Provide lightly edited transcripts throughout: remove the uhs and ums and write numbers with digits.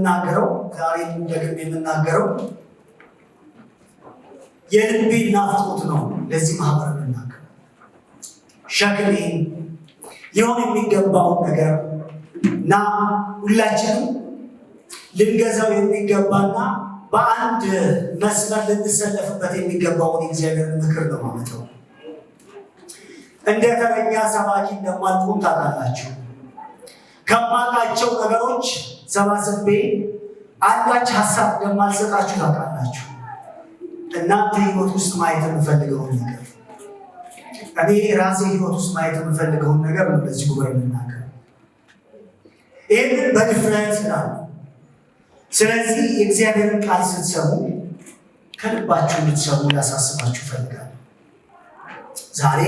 የምናገረው ዛሬ እንደግም የምናገረው የልቤ ናፍቆት ነው። ለዚህ ማህበር የምናገረው ሸክሜን ሊሆን የሚገባውን ነገር እና ሁላችንም ልንገዛው የሚገባና በአንድ መስመር ልንሰለፍበት የሚገባውን የእግዚአብሔር ምክር ነው ማለት ነው። እንደ ተረኛ ሰባኪ እንደማልቆም ታውቃላችሁ። ከማውቃቸው ነገሮች ሰባስቤ አንዳች ሀሳብ እንደማልሰጣችሁ ታውቃላችሁ። እናንተ ህይወት ውስጥ ማየት የምፈልገውን ነገር እኔ ራሴ ህይወት ውስጥ ማየት የምፈልገውን ነገር ነው ለዚህ ጉባኤ የምናገር። ይህንን በድፍረት ነው። ስለዚህ የእግዚአብሔርን ቃል ስትሰሙ ከልባችሁ እንድትሰሙ ላሳስባችሁ እፈልጋለሁ። ዛሬ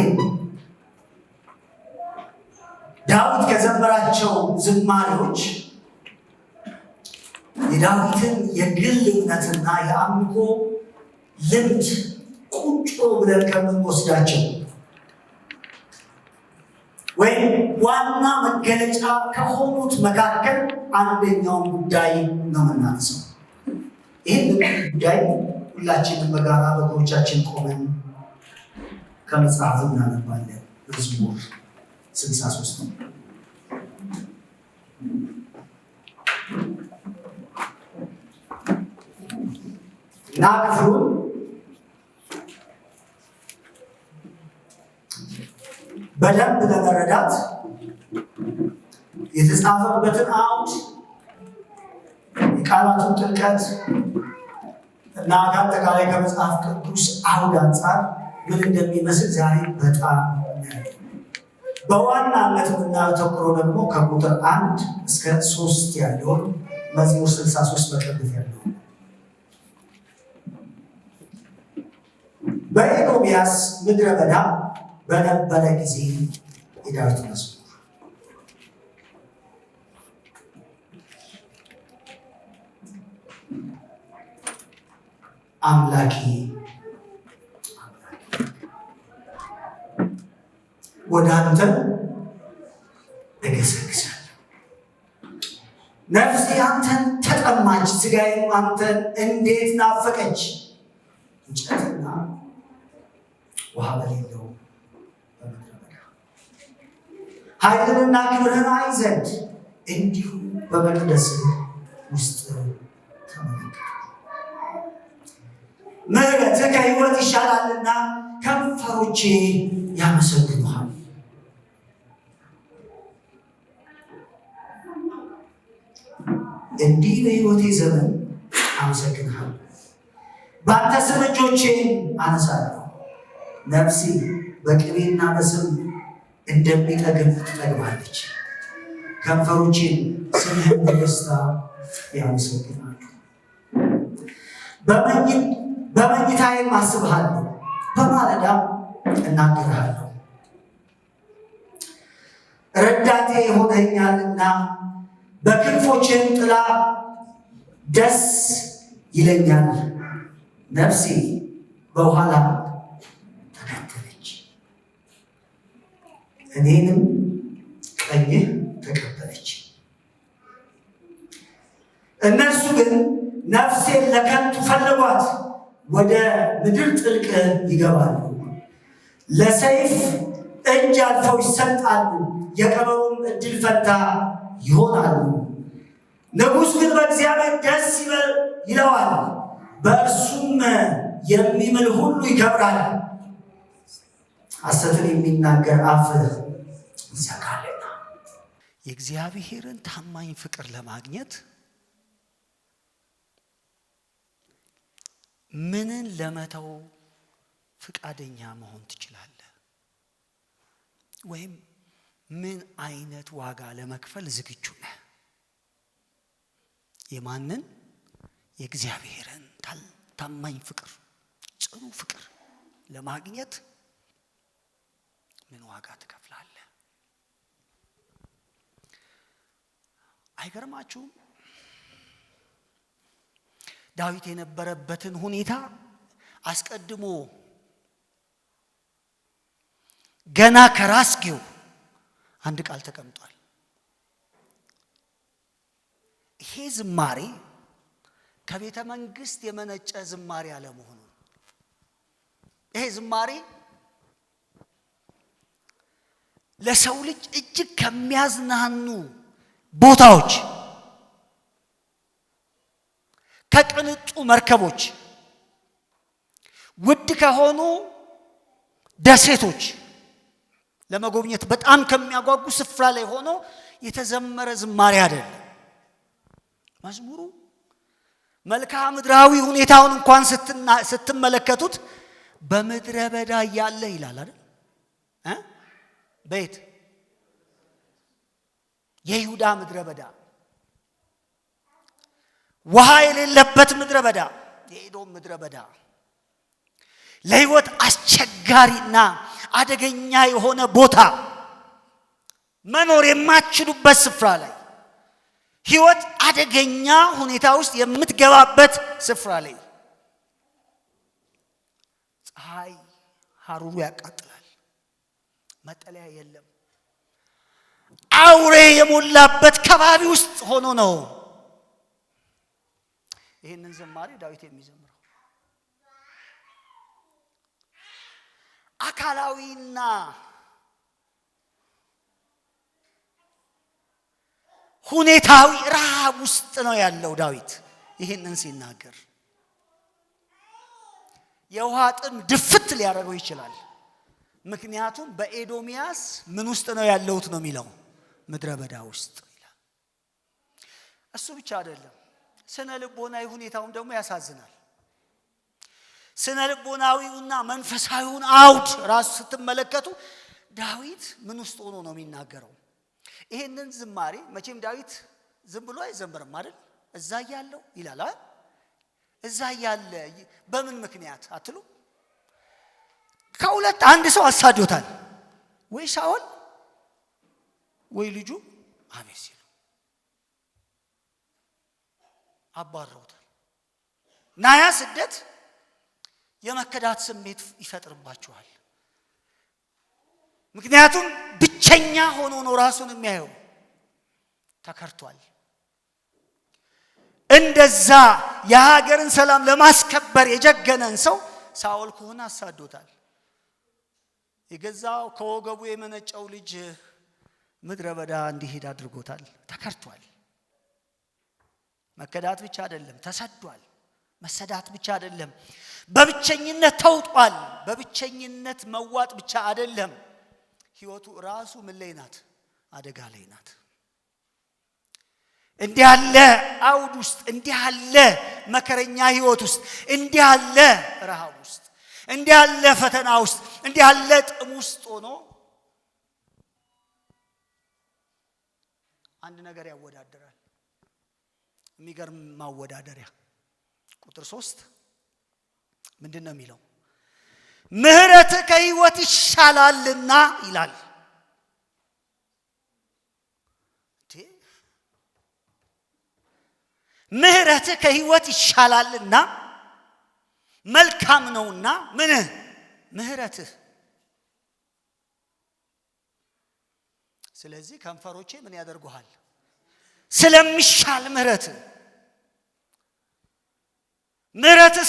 ዳዊት ከዘመራቸው ዝማሬዎች የዳዊትን የግል እምነትና የአምልኮ ልምድ ቁጭ ብለን ከምንወስዳቸው ወይም ዋና መገለጫ ከሆኑት መካከል አንደኛውን ጉዳይ ነው የምናነሳው። ይህን ጉዳይ ሁላችንም በጋራ በጎቻችን ቆመን ከመጽሐፉ እናነባለን። መዝሙር 63 ነው። እና ክፍሉን በደንብ ለመረዳት የተጻፈበትን አውድ የቃላቱን ጥልቀት እና ከአጠቃላይ ከመጽሐፍ ቅዱስ አውድ አንጻር ምን እንደሚመስል ዛሬ በጣም በዋናነት የምናተኩረው ደግሞ ከቁጥር 1 እስከ 3 ያለውን መዝሙር 63 በቅንፍ ያለው በኤዶምያስ ምድረ በዳ በነበረ ጊዜ የዳዊት መዝሙር። አምላኬ ወደ አንተ እገሰግሳለሁ። ነፍሴ አንተን ተጠማች፣ ሥጋዬም አንተን እንዴት ናፈቀች። እንጨትና ውሃ በሌለው ኃይልንና ክብርህን አይ ዘንድ እንዲሁ በመቅደስ ውስጥ ተመለከትኩ። ምሕረትህ ከሕይወት ይሻላልና ከንፈሮቼ ያመሰግኑሃል። እንዲህ በሕይወቴ ዘመን አመሰግንሃለሁ። በአንተ ስም እጆቼን አነሳለሁ። ነፍሴ በቅቤና በስብ እንደሚጠግብ ትጠግባለች። ከንፈሮቼን ስምህን በደስታ ያመሰግናሉ። በመኝታዬም አስብሃለሁ፣ በማለዳ እናገርሃለሁ። ረዳቴ ሆነኸኛልና በክንፎችህም ጥላ ደስ ይለኛል። ነፍሴ በኋላ ተከተለች፣ እኔንም ቀኝህ ተቀበለች። እነርሱ ግን ነፍሴን ለከንቱ ፈለጓት፣ ወደ ምድር ጥልቅ ይገባሉ። ለሰይፍ እጅ አልፈው ይሰጣሉ፣ የቀበሮም እድል ፈንታ ይሆናሉ። ንጉሥ ግን በእግዚአብሔር ደስ ይለዋል፣ በእርሱም የሚምል ሁሉ ይከብራል። ሐሰትን የሚናገር አፍ ይዘጋልና። የእግዚአብሔርን ታማኝ ፍቅር ለማግኘት ምንን ለመተው ፍቃደኛ መሆን ትችላለህ? ወይም ምን አይነት ዋጋ ለመክፈል ዝግጁ ነህ? የማንን? የእግዚአብሔርን ታማኝ ፍቅር፣ ጽኑ ፍቅር ለማግኘት ምን ዋጋ ትከፍላለህ? አይገርማችሁም? ዳዊት የነበረበትን ሁኔታ አስቀድሞ ገና ከራስጌው አንድ ቃል ተቀምጧል። ይሄ ዝማሬ ከቤተ መንግስት የመነጨ ዝማሬ አለመሆኑ ይሄ ዝማሬ ለሰው ልጅ እጅግ ከሚያዝናኑ ቦታዎች ከቅንጡ መርከቦች ውድ ከሆኑ ደሴቶች ለመጎብኘት በጣም ከሚያጓጉ ስፍራ ላይ ሆኖ የተዘመረ ዝማሬ አይደለም። መዝሙሩ መልክዓ ምድራዊ ሁኔታውን እንኳን ስትመለከቱት በምድረ በዳ ያለ ይላል አይደል? በየት የይሁዳ ምድረ በዳ፣ ውሃ የሌለበት ምድረ በዳ፣ የኤዶም ምድረ በዳ፣ ለህይወት አስቸጋሪና አደገኛ የሆነ ቦታ፣ መኖር የማትችሉበት ስፍራ ላይ፣ ህይወት አደገኛ ሁኔታ ውስጥ የምትገባበት ስፍራ ላይ ፀሐይ ሐሩሩ ያቃጥላል፣ መጠለያ የለም፣ አውሬ የሞላበት ከባቢ ውስጥ ሆኖ ነው ይህንን ዝማሬ ዳዊት የሚዘምረው። አካላዊና ሁኔታዊ ረሃብ ውስጥ ነው ያለው ዳዊት ይህንን ሲናገር። የውሃ ጥም ድፍት ሊያደርገው ይችላል። ምክንያቱም በኤዶሚያስ ምን ውስጥ ነው ያለውት ነው የሚለው ምድረ በዳ ውስጥ ይላል። እሱ ብቻ አይደለም፣ ስነ ልቦናዊ ሁኔታውን ደግሞ ያሳዝናል። ስነ ልቦናዊውና መንፈሳዊውን አውድ ራሱ ስትመለከቱ ዳዊት ምን ውስጥ ሆኖ ነው የሚናገረው? ይሄንን ዝማሬ መቼም ዳዊት ዝም ብሎ አይዘምርም አይደል? እዛ ያለው ይላል አይደል? እዛ ያለ በምን ምክንያት አትሉ? ከሁለት አንድ ሰው አሳዶታል፣ ወይ ሳኦል ወይ ልጁ አቤሴሎም አባረውታል። ናያ ስደት የመከዳት ስሜት ይፈጥርባቸዋል። ምክንያቱም ብቸኛ ሆኖ ነው ራሱን የሚያየው፣ ተከርቷል። እንደዛ የሀገርን ሰላም ለማስከበር የጀገነን ሰው ሳኦል ከሆነ አሳዶታል። የገዛው ከወገቡ የመነጨው ልጅ ምድረ በዳ እንዲሄድ አድርጎታል። ተከርቷል። መከዳት ብቻ አይደለም፣ ተሰዷል። መሰዳት ብቻ አይደለም፣ በብቸኝነት ተውጧል። በብቸኝነት መዋጥ ብቻ አይደለም፣ ህይወቱ ራሱ ምን ላይ ናት? አደጋ ላይ ናት። እንዲህ ያለ አውድ ውስጥ፣ እንዲህ ያለ መከረኛ ህይወት ውስጥ፣ እንዲህ ያለ ረሃብ ውስጥ፣ እንዲህ ያለ ፈተና ውስጥ፣ እንዲህ ያለ ጥም ውስጥ ሆኖ አንድ ነገር ያወዳደራል። የሚገርም ማወዳደሪያ ቁጥር 3 ምንድን ነው የሚለው? ምህረት ከህይወት ይሻላልና ይላል። ምህረት ከህይወት ይሻላልና መልካም ነውና ምን ምህረትህ። ስለዚህ ከንፈሮቼ ምን ያደርጉሃል? ስለሚሻል ምህረት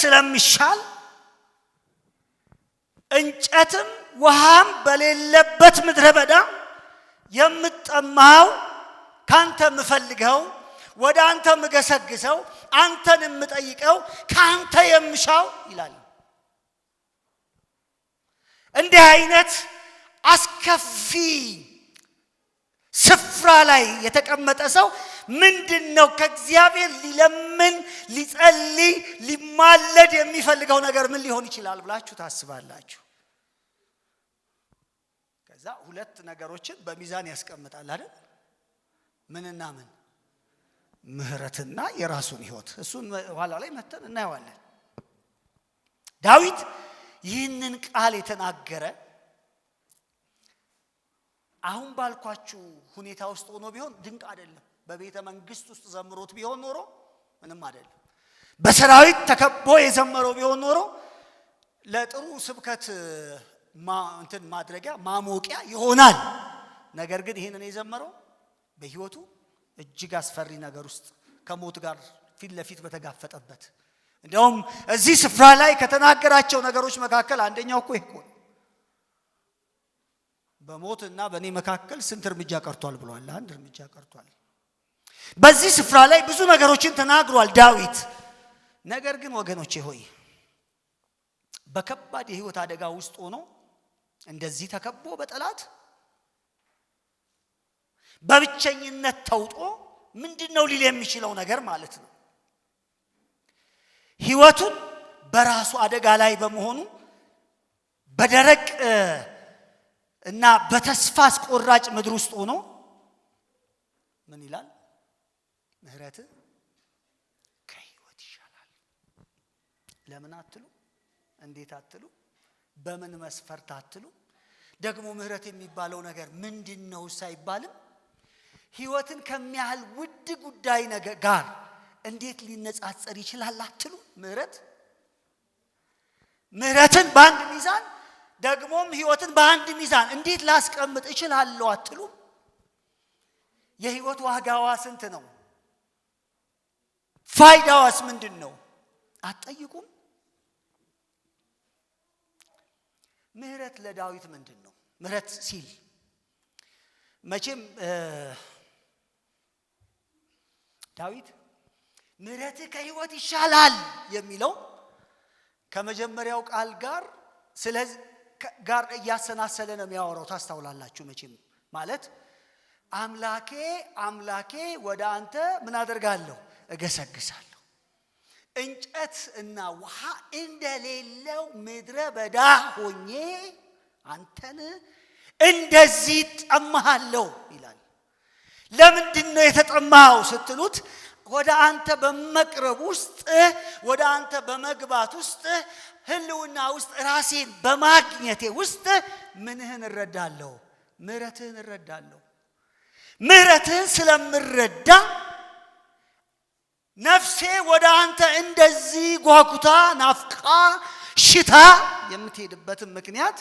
ስለሚሻል እንጨትም ውሃም በሌለበት ምድረ በዳ የምጠማው ካንተ ምፈልገው ወደ አንተ ምገሰግሰው አንተን የምጠይቀው ካንተ የምሻው ይላል። እንዲህ አይነት አስከፊ ስፍራ ላይ የተቀመጠ ሰው ምንድነው ከእግዚአብሔር ሊለምን ሊጸልይ ሊማለድ የሚፈልገው ነገር ምን ሊሆን ይችላል ብላችሁ ታስባላችሁ? ከዛ ሁለት ነገሮችን በሚዛን ያስቀምጣል አይደል? ምንና ምን? ምህረትና የራሱን ህይወት። እሱን ኋላ ላይ መተን እናየዋለን። ዳዊት ይህንን ቃል የተናገረ አሁን ባልኳችሁ ሁኔታ ውስጥ ሆኖ ቢሆን ድንቅ አይደለም። በቤተ መንግስት ውስጥ ዘምሮት ቢሆን ኖሮ ምንም አይደለም። በሰራዊት ተከቦ የዘመረው ቢሆን ኖሮ ለጥሩ ስብከት እንትን ማድረጊያ ማሞቂያ ይሆናል። ነገር ግን ይሄንን የዘመረው በህይወቱ እጅግ አስፈሪ ነገር ውስጥ ከሞት ጋር ፊት ለፊት በተጋፈጠበት። እንደውም እዚህ ስፍራ ላይ ከተናገራቸው ነገሮች መካከል አንደኛው እኮ ይሄ ነው። በሞትና በእኔ መካከል ስንት እርምጃ ቀርቷል ብሏል? አንድ እርምጃ ቀርቷል። በዚህ ስፍራ ላይ ብዙ ነገሮችን ተናግሯል ዳዊት። ነገር ግን ወገኖቼ ሆይ በከባድ የህይወት አደጋ ውስጥ ሆኖ እንደዚህ ተከቦ በጠላት በብቸኝነት ተውጦ ምንድነው ሊል የሚችለው ነገር ማለት ነው? ህይወቱን በራሱ አደጋ ላይ በመሆኑ በደረቅ እና በተስፋ አስቆራጭ ምድር ውስጥ ሆኖ ምን ይላል? ምህረት ከህይወት ይሻላል። ለምን አትሉ? እንዴት አትሉ? በምን መስፈርት አትሉ? ደግሞ ምህረት የሚባለው ነገር ምንድነው ሳይባልም ህይወትን ከሚያህል ውድ ጉዳይ ነገር ጋር እንዴት ሊነጻጸር ይችላል አትሉ? ምህረትን በአንድ ሚዛን ደግሞም ህይወትን በአንድ ሚዛን እንዴት ላስቀምጥ እችላለሁ አትሉ? የህይወት ዋጋዋ ስንት ነው? ፋይዳዋስ ምንድነው? አትጠይቁም? ምህረት ለዳዊት ምንድነው? ምህረት ሲል መቼም ዳዊት ምህረት ከህይወት ይሻላል የሚለው ከመጀመሪያው ቃል ጋር ስለዚህ ጋር እያሰናሰለ ነው የሚያወራው። ታስተውላላችሁ መቼም ማለት አምላኬ አምላኬ ወደ አንተ ምን አደርጋለሁ? እገሰግሳለሁ። እንጨት እና ውሃ እንደሌለው ምድረ በዳ ሆኜ አንተን እንደዚህ ጠማሃለሁ ይላል። ለምንድነው የተጠማው ስትሉት ወደ አንተ በመቅረብ ውስጥ ወደ አንተ በመግባት ውስጥ ህልውና ውስጥ ራሴን በማግኘቴ ውስጥ ምንህን እረዳለሁ? ምህረትህን እረዳለሁ። ምህረትህን ስለምረዳ ነፍሴ ወደ አንተ እንደዚህ ጓጉታ ናፍቃ ሽታ የምትሄድበትን ምክንያት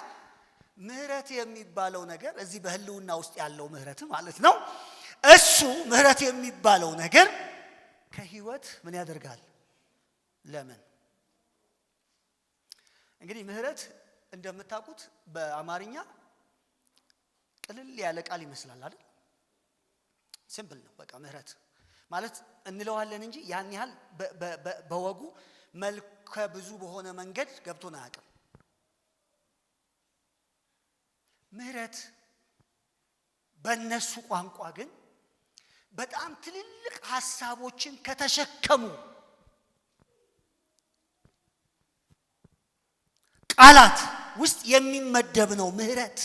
ምህረት የሚባለው ነገር እዚህ በህልውና ውስጥ ያለው ምህረት ማለት ነው። እሱ ምህረት የሚባለው ነገር ከህይወት ምን ያደርጋል? ለምን? እንግዲህ ምህረት እንደምታውቁት በአማርኛ ቅልል ያለ ቃል ይመስላል አይደል? ሲምፕል ነው። በቃ ምህረት ማለት እንለዋለን እንጂ ያን ያህል በወጉ መልከ ብዙ በሆነ መንገድ ገብቶን አያውቅም። ምህረት በእነሱ ቋንቋ ግን በጣም ትልልቅ ሐሳቦችን ከተሸከሙ ቃላት ውስጥ የሚመደብ ነው። ምህረት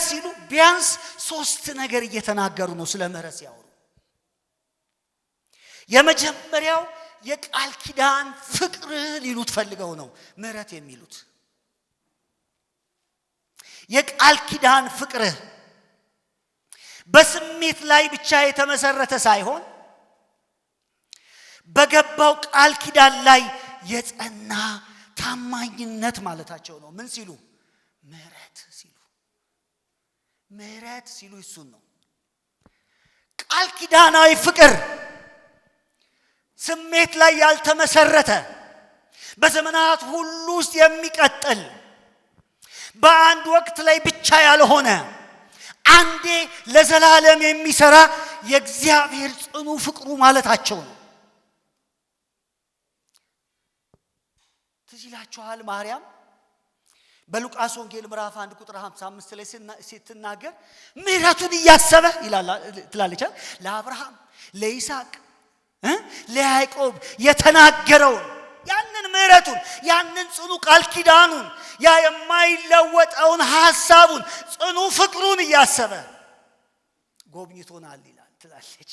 ሲሉ ቢያንስ 3 ነገር እየተናገሩ ነው ስለ ምህረት ሲያወሩ። የመጀመሪያው የቃል ኪዳን ፍቅር ሊሉት ፈልገው ነው ምህረት የሚሉት። የቃል ኪዳን ፍቅር በስሜት ላይ ብቻ የተመሰረተ ሳይሆን በገባው ቃል ኪዳን ላይ የጸና ታማኝነት ማለታቸው ነው። ምን ሲሉ? ምህረት ሲሉ እሱን ነው። ቃል ኪዳናዊ ፍቅር ስሜት ላይ ያልተመሰረተ በዘመናት ሁሉ ውስጥ የሚቀጥል በአንድ ወቅት ላይ ብቻ ያልሆነ አንዴ ለዘላለም የሚሰራ የእግዚአብሔር ጽኑ ፍቅሩ ማለታቸው ነው። ትዝ ይላችኋል ማርያም በሉቃስ ወንጌል ምዕራፍ 1 ቁጥር 55 ላይ ስትናገር ምህረቱን እያሰበ ይላል ትላለች። ለአብርሃም ለይስሐቅ ለያዕቆብ የተናገረውን ያንን ምህረቱን ያንን ጽኑ ቃል ኪዳኑን ያ የማይለወጠውን ሐሳቡን ጽኑ ፍቅሩን እያሰበ ጎብኝቶናል ይላል ትላለች።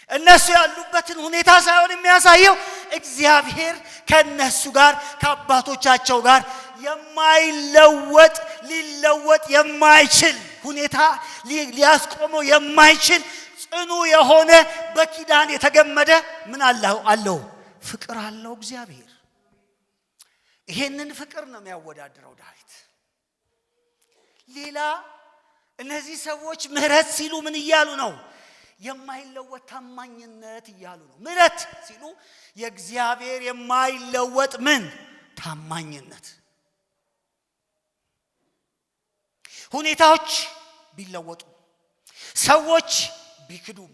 እነሱ ያሉበትን ሁኔታ ሳይሆን የሚያሳየው እግዚአብሔር ከነሱ ጋር ከአባቶቻቸው ጋር የማይለወጥ ሊለወጥ የማይችል ሁኔታ ሊያስቆመው የማይችል ጽኑ የሆነ በኪዳን የተገመደ ምን አለው? ፍቅር አለው እግዚአብሔር። ይሄንን ፍቅር ነው የሚያወዳድረው ዳዊት። ሌላ እነዚህ ሰዎች ምህረት ሲሉ ምን እያሉ ነው? የማይለወጥ ታማኝነት እያሉ ነው። ምህረት ሲሉ የእግዚአብሔር የማይለወጥ ምን ታማኝነት። ሁኔታዎች ቢለወጡ ሰዎች ቢክዱም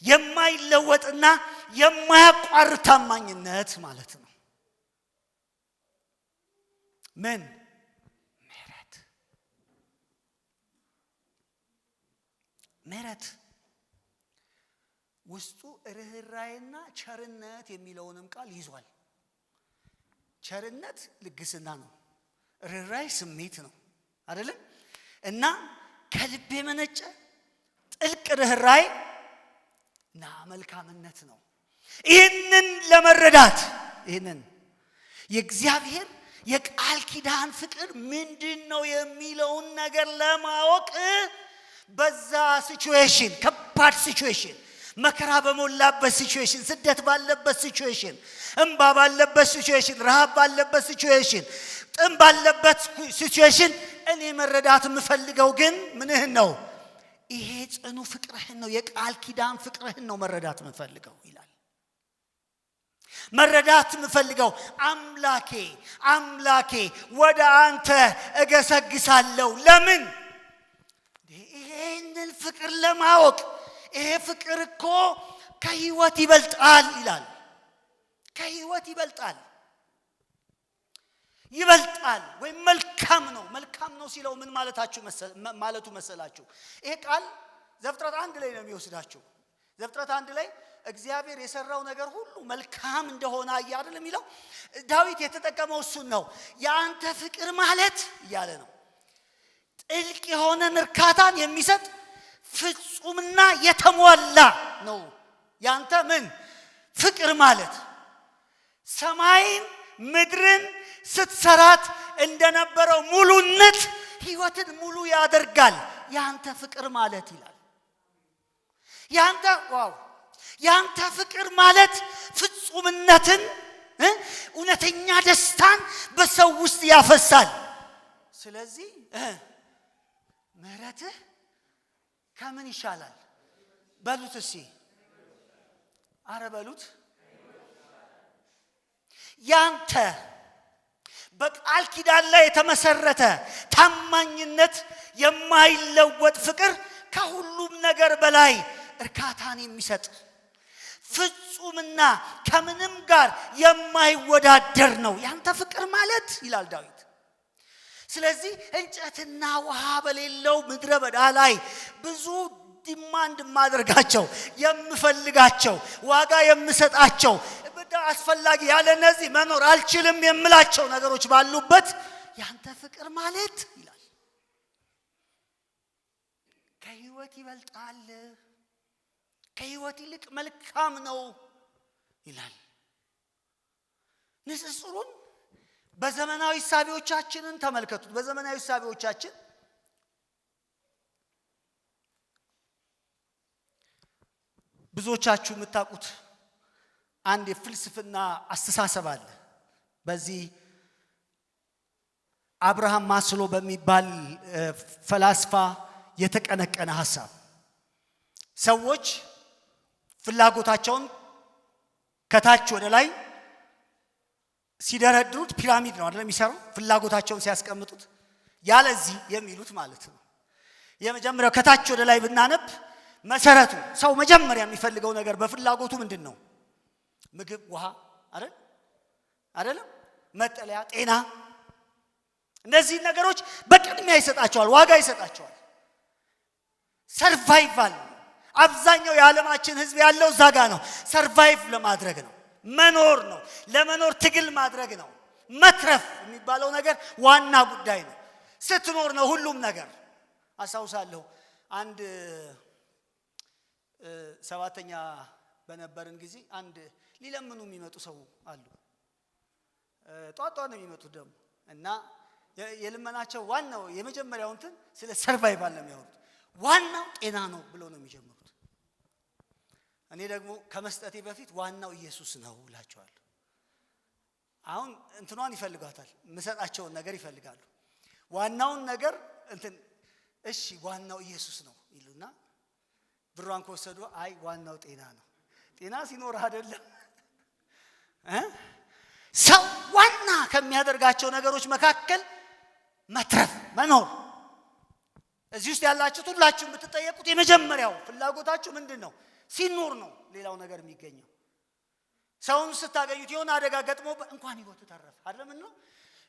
የማይለወጥና የማያቋርጥ ታማኝነት ማለት ነው። ምን ምህረት ውስጡ ርህራሄና ቸርነት የሚለውንም ቃል ይዟል። ቸርነት ልግስና ነው። ርህራሄ ስሜት ነው አይደለም? እና ከልብ የመነጨ ጥልቅ ርህራሄ እና መልካምነት ነው። ይህንን ለመረዳት ይህንን የእግዚአብሔር የቃል ኪዳን ፍቅር ምንድነው የሚለውን ነገር ለማወቅ በዛ ሲቹዌሽን፣ ከባድ ሲቹዌሽን፣ መከራ በሞላበት ሲቹዌሽን፣ ስደት ባለበት ሲቹዌሽን፣ እንባ ባለበት ሲቹዌሽን፣ ረሃብ ባለበት ሲቹዌሽን፣ ጥም ባለበት ሲቹዌሽን እኔ መረዳት የምፈልገው ግን ምንህን ነው? ይሄ ጽኑ ፍቅርህን ነው፣ የቃል ኪዳን ፍቅርህን ነው መረዳት የምፈልገው ይላል። መረዳት የምፈልገው አምላኬ ወደ አንተ እገሰግሳለሁ። ለምን? ይሄንን ፍቅር ለማወቅ። ይሄ ፍቅር እኮ ከህይወት ይበልጣል ይላል። ከህይወት ይበልጣል ወይም መልካም ነው። መልካም ነው ሲለው ምን ማለቱ መሰላችሁ? ይሄ ቃል ዘፍጥረት 1 ላይ ነው የሚወስዳችሁ። ዘፍጥረት 1 ላይ እግዚአብሔር የሰራው ነገር ሁሉ መልካም እንደሆነ አይደል የሚለው? ዳዊት የተጠቀመው እሱን ነው። የአንተ ፍቅር ማለት እያለ ነው ጥልቅ የሆነን እርካታን የሚሰጥ ፍጹምና የተሟላ ነው። ያንተ ምን ፍቅር ማለት ሰማይን ምድርን ስትሰራት እንደነበረው ሙሉነት ህይወትን ሙሉ ያደርጋል ያንተ ፍቅር ማለት ይላል። ያንተ ፍቅር ማለት ፍጹምነትን፣ እውነተኛ ደስታን በሰው ውስጥ ያፈሳል። ስለዚህ ምህረትህ ከምን ይሻላል? በሉት እስኪ፣ አረ በሉት። ያንተ በቃል ኪዳን ላይ የተመሰረተ ታማኝነት፣ የማይለወጥ ፍቅር ከሁሉም ነገር በላይ እርካታን የሚሰጥ ፍጹምና ከምንም ጋር የማይወዳደር ነው ያንተ ፍቅር ማለት ይላል ዳዊት። ስለዚህ እንጨትና ውሃ በሌለው ምድረ በዳ ላይ ብዙ ዲማንድ ማድረጋቸው፣ የምፈልጋቸው፣ ዋጋ የምሰጣቸው፣ አስፈላጊ ያለ እነዚህ መኖር አልችልም የምላቸው ነገሮች ባሉበት ያንተ ፍቅር ማለት ይላል ከህይወት ይበልጣል፣ ከህይወት ይልቅ መልካም ነው ይላል። ንጽጽሩን በዘመናዊ ሐሳቦቻችንን ተመልከቱት። በዘመናዊ ሐሳቦቻችን ብዙዎቻችሁ የምታውቁት አንድ የፍልስፍና አስተሳሰብ አለ። በዚህ አብርሃም ማስሎ በሚባል ፈላስፋ የተቀነቀነ ሐሳብ ሰዎች ፍላጎታቸውን ከታች ወደ ላይ ሲደረድሩት ፒራሚድ ነው አይደል የሚሰራው? ፍላጎታቸውን ሲያስቀምጡት ያለዚህ የሚሉት ማለት ነው። የመጀመሪያው ከታች ወደ ላይ ብናነብ መሰረቱ ሰው መጀመሪያ የሚፈልገው ነገር በፍላጎቱ ምንድን ነው? ምግብ፣ ውሃ አይደለም? መጠለያ፣ ጤና። እነዚህ ነገሮች በቅድሚያ ይሰጣቸዋል፣ ዋጋ ይሰጣቸዋል። ሰርቫይቫል አብዛኛው የዓለማችን ህዝብ ያለው እዛ ጋ ነው። ሰርቫይቭ ለማድረግ ነው፣ መኖር ነው፣ ለመኖር ትግል ማድረግ ነው። መትረፍ የሚባለው ነገር ዋና ጉዳይ ነው። ስትኖር ነው ሁሉም ነገር። አስታውሳለሁ አንድ ሰባተኛ በነበርን ጊዜ አንድ ሊለምኑ የሚመጡ ሰው አሉ። ጧጧ ነው የሚመጡት ደግሞ እና የልመናቸው ዋናው የመጀመሪያው እንትን ስለ ሰርቫይቫል ነው የሚያወሩት። ዋናው ጤና ነው ብሎ ነው የሚጀምሩት። እኔ ደግሞ ከመስጠቴ በፊት ዋናው ኢየሱስ ነው እላቸዋለሁ። አሁን እንትኗን ይፈልጋታል፣ የምሰጣቸውን ነገር ይፈልጋሉ። ዋናውን ነገር እንትን እሺ ዋናው ኢየሱስ ነው ይሉና ብሯን ከወሰዱ አይ ዋናው ጤና ነው። ጤና ሲኖር አይደለም ሰው ዋና ከሚያደርጋቸው ነገሮች መካከል መትረፍ መኖር። እዚህ ውስጥ ያላችሁት ሁላችሁም ብትጠየቁት የመጀመሪያው ፍላጎታችሁ ምንድነው? ሲኖር ነው ሌላው ነገር የሚገኘው። ሰውን ስታገኙት የሆነ አደጋ ገጥሞ እንኳን ህይወቱ ተረፈ አይደለም ነው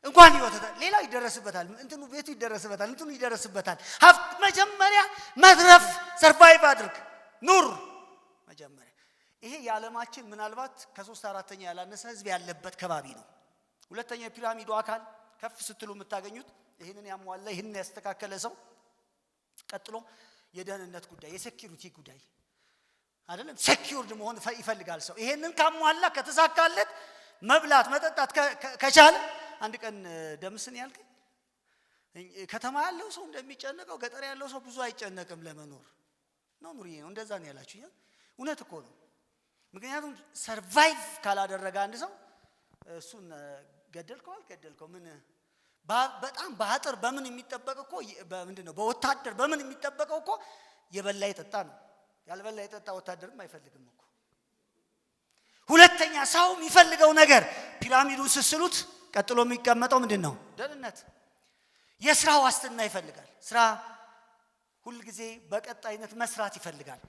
እንኳን ህይወቱ ሌላው ይደረስበታል፣ እንትኑ ቤቱ ይደረስበታል፣ እንትኑ ይደረስበታል። ሀብት መጀመሪያ መትረፍ፣ ሰርቫይቭ አድርግ፣ ኑር መጀመሪያ። ይሄ የዓለማችን ምናልባት ከ3/4 ያላነሰ ህዝብ ያለበት ከባቢ ነው። ሁለተኛው የፒራሚዱ አካል ከፍ ስትሉ የምታገኙት ይሄንን ያሟላ ይሄንን ያስተካከለ ሰው። ቀጥሎ የደህንነት ጉዳይ የሴኩሪቲ ጉዳይ አይደለም ሴኩርድ መሆን ይፈልጋል ሰው። ይሄንን ካሟላ ከተሳካለት መብላት መጠጣት ከቻለ አንድ ቀን ደምስን ያልከኝ ከተማ ያለው ሰው እንደሚጨነቀው ገጠር ያለው ሰው ብዙ አይጨነቅም ለመኖር ነው። ኑርዬ ነው እንደዛ ነው ያላችሁኝ። እውነት እኮ ነው። ምክንያቱም ሰርቫይቭ ካላደረገ አንድ ሰው እሱን ገደልከው አልገደልከው ምን በጣም በአጥር በምን የሚጠበቅ እኮ ምንድነው በወታደር በምን የሚጠበቀው እኮ የበላ የጠጣ ነው። ያልበላ የጠጣ ወታደርም አይፈልግም እኮ። ሁለተኛ ሰው የሚፈልገው ነገር ፒራሚዱን ስስሉት ቀጥሎ የሚቀመጠው ምንድነው? ደህንነት፣ የሥራ ዋስትና ይፈልጋል። ስራ ሁሉ ጊዜ በቀጣይነት መስራት ይፈልጋል።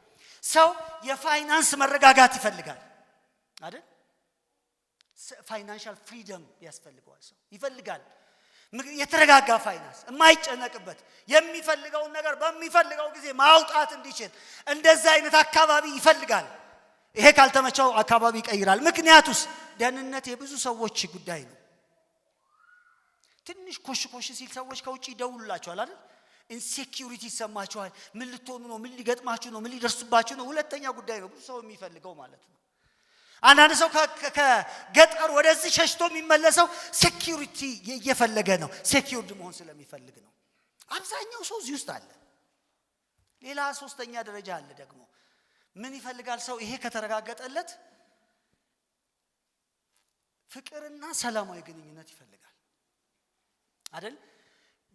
ሰው የፋይናንስ መረጋጋት ይፈልጋል አይደል? ፋይናንሻል ፍሪደም ያስፈልገዋል። ሰው ይፈልጋል የተረጋጋ ፋይናንስ የማይጨነቅበት የሚፈልገውን ነገር በሚፈልገው ጊዜ ማውጣት እንዲችል እንደዛ አይነት አካባቢ ይፈልጋል። ይሄ ካልተመቸው አካባቢ ይቀይራል። ምክንያቱስ ደህንነት የብዙ ሰዎች ጉዳይ ነው። ትንሽ ኮሽ ሲል ሰዎች ከውጪ ይደውሉላቸዋል አይደል? ኢንሴኩሪቲ ይሰማቸዋል። ምን ልትሆኑ ነው? ምን ሊገጥማችሁ ነው? ምን ሊደርስባችሁ ነው? ሁለተኛ ጉዳይ ነው ብዙ ሰው የሚፈልገው ማለት ነው። አንዳንድ ሰው ከገጠር ወደዚህ ሸሽቶ የሚመለሰው ሴኩሪቲ እየፈለገ ነው። ሴኩርድ መሆን ስለሚፈልግ ነው። አብዛኛው ሰው እዚህ ውስጥ አለ። ሌላ ሶስተኛ ደረጃ አለ ደግሞ ምን ይፈልጋል ሰው? ይሄ ከተረጋገጠለት ፍቅርና ሰላማዊ ግንኙነት ይፈልጋል አይደል?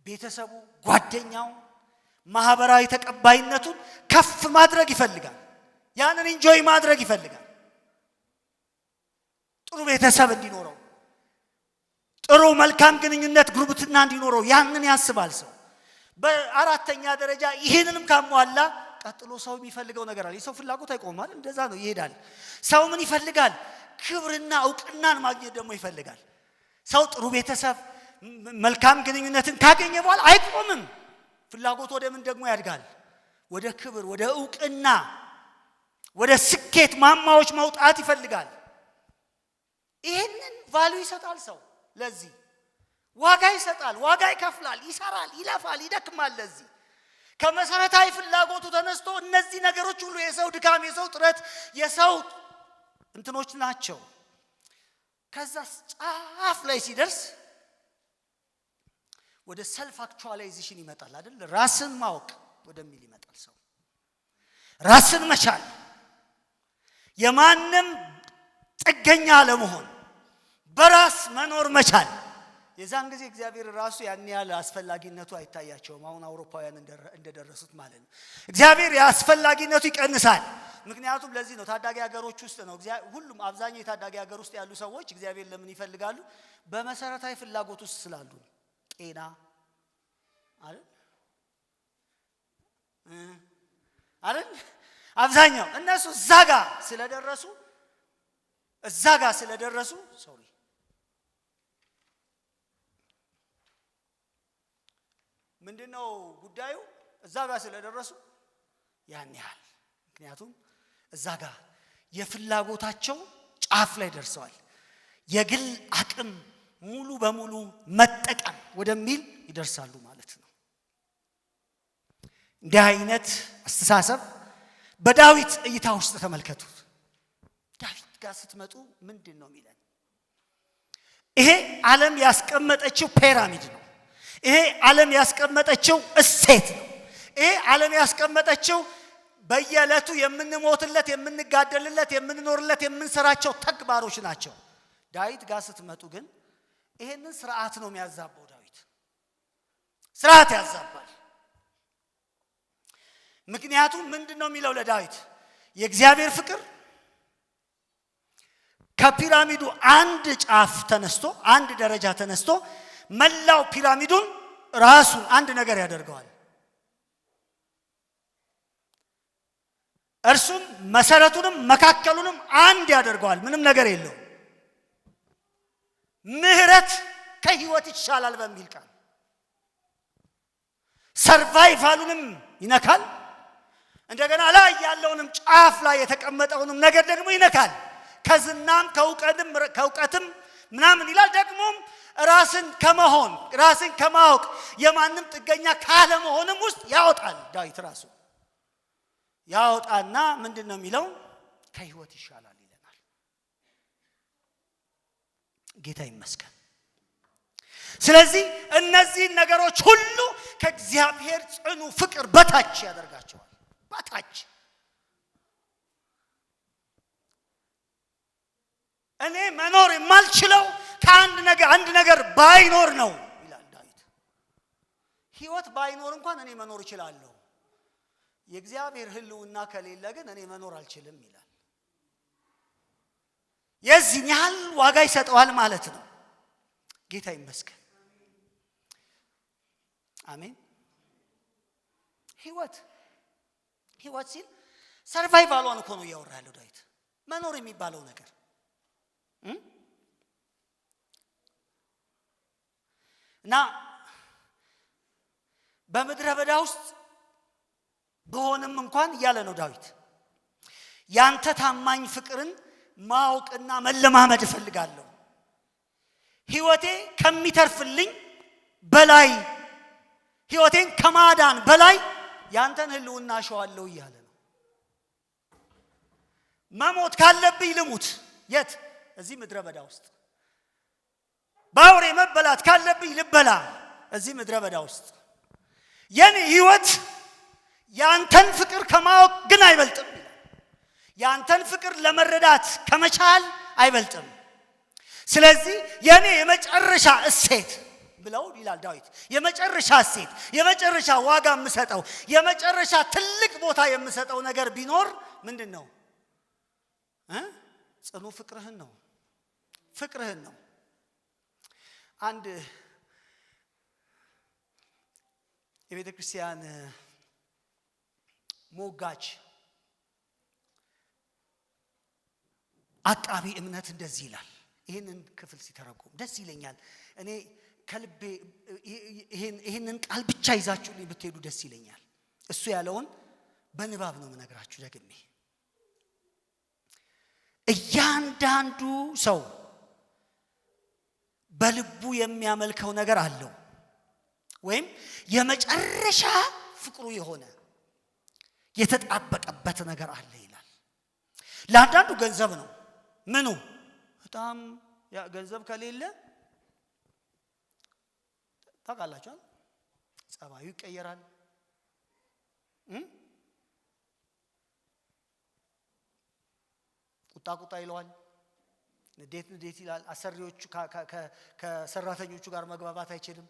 ቤተሰቡ፣ ጓደኛው፣ ማህበራዊ ተቀባይነቱን ከፍ ማድረግ ይፈልጋል። ያንን ኢንጆይ ማድረግ ይፈልጋል። ጥሩ ቤተሰብ እንዲኖረው፣ ጥሩ መልካም ግንኙነት ጉርብትና እንዲኖረው ያንን ያስባል ሰው። በአራተኛ ደረጃ ይሄንንም ካሟላ ቀጥሎ ሰው የሚፈልገው ነገር አለ። የሰው ፍላጎት አይቆምም። እንደዛ ነው ይሄዳል። ሰው ምን ይፈልጋል? ክብርና እውቅናን ማግኘት ደግሞ ይፈልጋል። ሰው ጥሩ ቤተሰብ መልካም ግንኙነትን ካገኘ በኋላ አይቆምም። ፍላጎት ወደ ምን ደግሞ ያድጋል? ወደ ክብር፣ ወደ እውቅና፣ ወደ ስኬት ማማዎች መውጣት ይፈልጋል። ይሄንን ቫልዩ ይሰጣል ሰው። ለዚህ ዋጋ ይሰጣል፣ ዋጋ ይከፍላል፣ ይሰራል፣ ይለፋል፣ ይደክማል። ለዚህ ከመሰረታዊ ፍላጎቱ ተነስቶ እነዚህ ነገሮች ሁሉ የሰው ድካም፣ የሰው ጥረት፣ የሰው እንትኖች ናቸው። ከዛ ጫፍ ላይ ሲደርስ ወደ ሰልፍ አክቹዋላይዜሽን ይመጣል አይደል? ራስን ማወቅ ወደሚል ይመጣል ሰው። ራስን መቻል፣ የማንም ጥገኛ ለመሆን በራስ መኖር መቻል። የዛን ጊዜ እግዚአብሔር ራሱ ያን ያህል አስፈላጊነቱ አይታያቸውም። አሁን አውሮፓውያን እንደደረሱት ማለት ነው። እግዚአብሔር የአስፈላጊነቱ ይቀንሳል። ምክንያቱም ለዚህ ነው ታዳጊ ሀገሮች ውስጥ ነው ሁሉም አብዛኛው የታዳጊ ሀገር ውስጥ ያሉ ሰዎች እግዚአብሔር ለምን ይፈልጋሉ? በመሰረታዊ ፍላጎት ውስጥ ስላሉ። ጤና አይደል? አብዛኛው እነሱ እዛ ጋር ስለደረሱ ሶሪ ምንድነው ጉዳዩ? እዛ ጋር ስለደረሱ ያን ያህል ምክንያቱም እዛ ጋር የፍላጎታቸው ጫፍ ላይ ደርሰዋል። የግል አቅም ሙሉ በሙሉ መጠቀም ወደሚል ይደርሳሉ ማለት ነው። እንዲህ አይነት አስተሳሰብ በዳዊት እይታ ውስጥ ተመልከቱት። ዳዊት ጋር ስትመጡ ምንድን ነው የሚለን? ይሄ ዓለም ያስቀመጠችው ፒራሚድ ነው። ይሄ ዓለም ያስቀመጠችው እሴት ነው። ይሄ ዓለም ያስቀመጠችው በየዕለቱ የምንሞትለት፣ የምንጋደልለት፣ የምንኖርለት፣ የምንሰራቸው ተግባሮች ናቸው። ዳዊት ጋር ስትመጡ ግን ይሄንን ስርዓት ነው የሚያዛባው። ዳዊት ስርዓት ያዛባል። ምክንያቱም ምንድነው የሚለው ለዳዊት የእግዚአብሔር ፍቅር ከፒራሚዱ አንድ ጫፍ ተነስቶ አንድ ደረጃ ተነስቶ መላው ፒራሚዱን ራሱን አንድ ነገር ያደርገዋል። እርሱም መሰረቱንም መካከሉንም አንድ ያደርገዋል። ምንም ነገር የለው። ምህረት ከህይወት ይሻላል በሚል ቃል ሰርቫይቫሉንም ይነካል። እንደገና ላይ ያለውንም ጫፍ ላይ የተቀመጠውንም ነገር ደግሞ ይነካል። ከዝናም ከእውቀትም ምናምን ይላል። ደግሞም ራስን ከመሆን ራስን ከማወቅ የማንም ጥገኛ ካለ መሆንም ውስጥ ያወጣል። ዳዊት ራሱ ያወጣና ምንድነው የሚለው ከህይወት ይሻላል ይለናል። ጌታ ይመስገን። ስለዚህ እነዚህ ነገሮች ሁሉ ከእግዚአብሔር ጽኑ ፍቅር በታች ያደርጋቸዋል። በታች እኔ መኖር የማልችለው አንድ ነገር ባይኖር ነው ይላል ዳዊት። ህይወት ባይኖር እንኳን እኔ መኖር እችላለሁ። የእግዚአብሔር ህልውና ከሌለ ግን እኔ መኖር አልችልም ይላል። የዚህን ያህል ዋጋ ይሰጠዋል ማለት ነው። ጌታ ይመስገን። አሜን። ህይወት ሲል ሰርቫይቫሏን እኮ ነው እያወራ ያለው ዳዊት። መኖር የሚባለው ነገር እና በምድረ በዳ ውስጥ በሆነም እንኳን እያለ ነው ዳዊት ያንተ ታማኝ ፍቅርን ማወቅና መለማመድ እፈልጋለሁ። ህይወቴ ከሚተርፍልኝ በላይ ህይወቴን ከማዳን በላይ ያንተን ህልውና አሸዋለሁ እያለ ነው። መሞት ካለብኝ ልሙት። የት? እዚህ ምድረ በዳ ውስጥ። ባውሬ መበላት ካለብኝ ልበላ እዚህ ምድረ በዳ ውስጥ። የኔ ህይወት ያንተን ፍቅር ከማወቅ ግን አይበልጥም። ያንተን ፍቅር ለመረዳት ከመቻል አይበልጥም። ስለዚህ የኔ የመጨረሻ እሴት ብለው ይላል ዳዊት፣ የመጨረሻ እሴት፣ የመጨረሻ ዋጋ የምሰጠው፣ የመጨረሻ ትልቅ ቦታ የምሰጠው ነገር ቢኖር ምንድነው? ጽኑ ፍቅርህን ነው። ፍቅርህን ነው። አንድ የቤተ ክርስቲያን ሞጋች አቃቢ እምነት እንደዚህ ይላል። ይሄንን ክፍል ሲተረጎም ደስ ይለኛል። እኔ ከልቤ ይሄንን ቃል ብቻ ይዛችሁልኝ ብትሄዱ ደስ ይለኛል። እሱ ያለውን በንባብ ነው የምነግራችሁ ደግሜ። እያንዳንዱ ሰው በልቡ የሚያመልከው ነገር አለው፣ ወይም የመጨረሻ ፍቅሩ የሆነ የተጣበቀበት ነገር አለ ይላል። ለአንዳንዱ ገንዘብ ነው። ምኑ በጣም ገንዘብ ከሌለ ታውቃላችሁ ጸባዩ ይቀየራል። ቁጣ ይለዋል። ንዴት ይላል። አሰሪዎቹ ከሰራተኞቹ ጋር መግባባት አይችልም።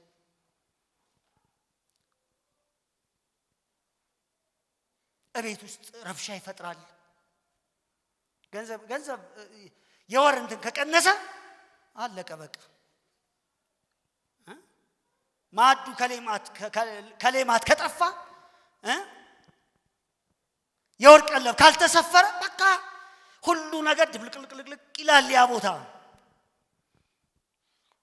እቤት ውስጥ ረብሻ ይፈጥራል። ገንዘብ የወር እንትን ከቀነሰ አለቀ በቃ። ማዱ ከሌማት ከጠፋ የወር ቀለብ ካልተሰፈረ በቃ ሁሉ ነገር ድብልቅልቅልቅ ይላል ያ ቦታ።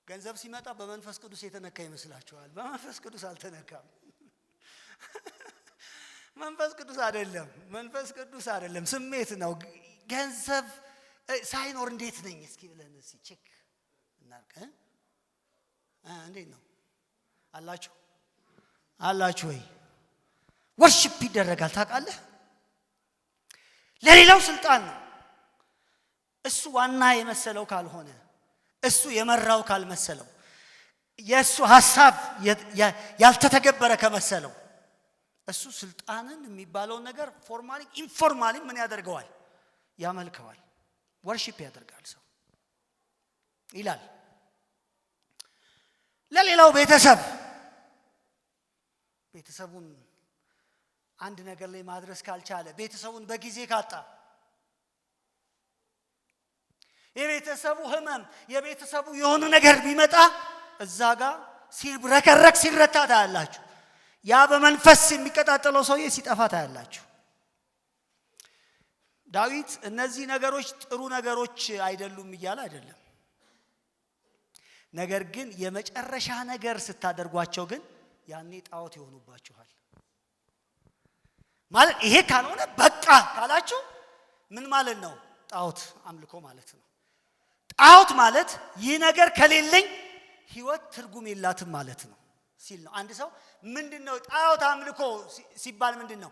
ገንዘብ ሲመጣ በመንፈስ ቅዱስ የተነካ ይመስላችኋል? በመንፈስ ቅዱስ አልተነካም። መንፈስ ቅዱስ አይደለም፣ ስሜት ነው። ገንዘብ ሳይኖር እንዴት ነኝ እስኪ ብለን እስኪ ቼክ እናርግ። እንዴት ነው አላችሁ ወይ? ወርሺፕ ይደረጋል ታውቃለህ። ለሌላው ስልጣን ነው። እሱ ዋና የመሰለው ካልሆነ፣ እሱ የመራው ካልመሰለው፣ የእሱ ሐሳብ ያልተተገበረ ከመሰለው፣ እሱ ስልጣንን የሚባለውን ነገር ፎርማሊ ኢንፎርማሊ ምን ያደርገዋል? ያመልከዋል። ወርሺፕ ያደርጋል ሰው ይላል። ለሌላው ቤተሰቡን አንድ ነገር ላይ ማድረስ ካልቻለ፣ ቤተሰቡን በጊዜ ካጣ፣ የቤተሰቡ ህመም፣ የቤተሰቡ የሆነ ነገር ቢመጣ እዛ ጋር ሲብረከረክ ሲረታ ታያላችሁ። ያ በመንፈስ የሚቀጣጠለው ሰውዬ ሲጠፋ ታያላችሁ። ዳዊት እነዚህ ነገሮች ጥሩ ነገሮች አይደሉም እያለ አይደለም። ነገር ግን የመጨረሻ ነገር ስታደርጓቸው ግን ያኔ ጣዖት ይሆኑባችኋል። ማለት ይሄ ካልሆነ በቃ ካላችሁ ምን ማለት ነው? ጣዖት አምልኮ ማለት ነው። ጣዖት ማለት ይህ ነገር ከሌለኝ ህይወት ትርጉም የላትም ማለት ነው ሲል ነው። አንድ ሰው ምንድነው ጣዖት አምልኮ ሲባል ምንድነው?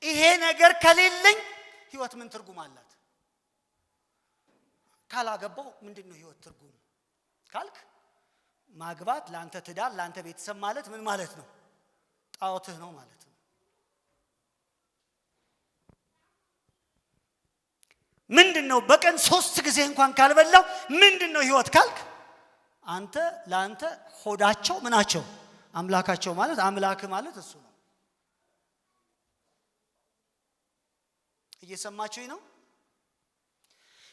ይሄ ነገር ከሌለኝ ህይወት ምን ትርጉም አላት? ካላገባው ምንድነው ህይወት ትርጉም ካልክ፣ ማግባት ላንተ ትዳር ላንተ ቤተሰብ ማለት ምን ማለት ነው? ጣዖትህ ነው ማለት ነው። ምንድነው በቀን 3 ጊዜ እንኳን ካልበላው ምንድነው ህይወት ካልክ፣ አንተ ላንተ ሆዳቸው ምናቸው አምላካቸው ማለት አምላክ ማለት እሱ ነው። እየሰማችሁኝ ነው?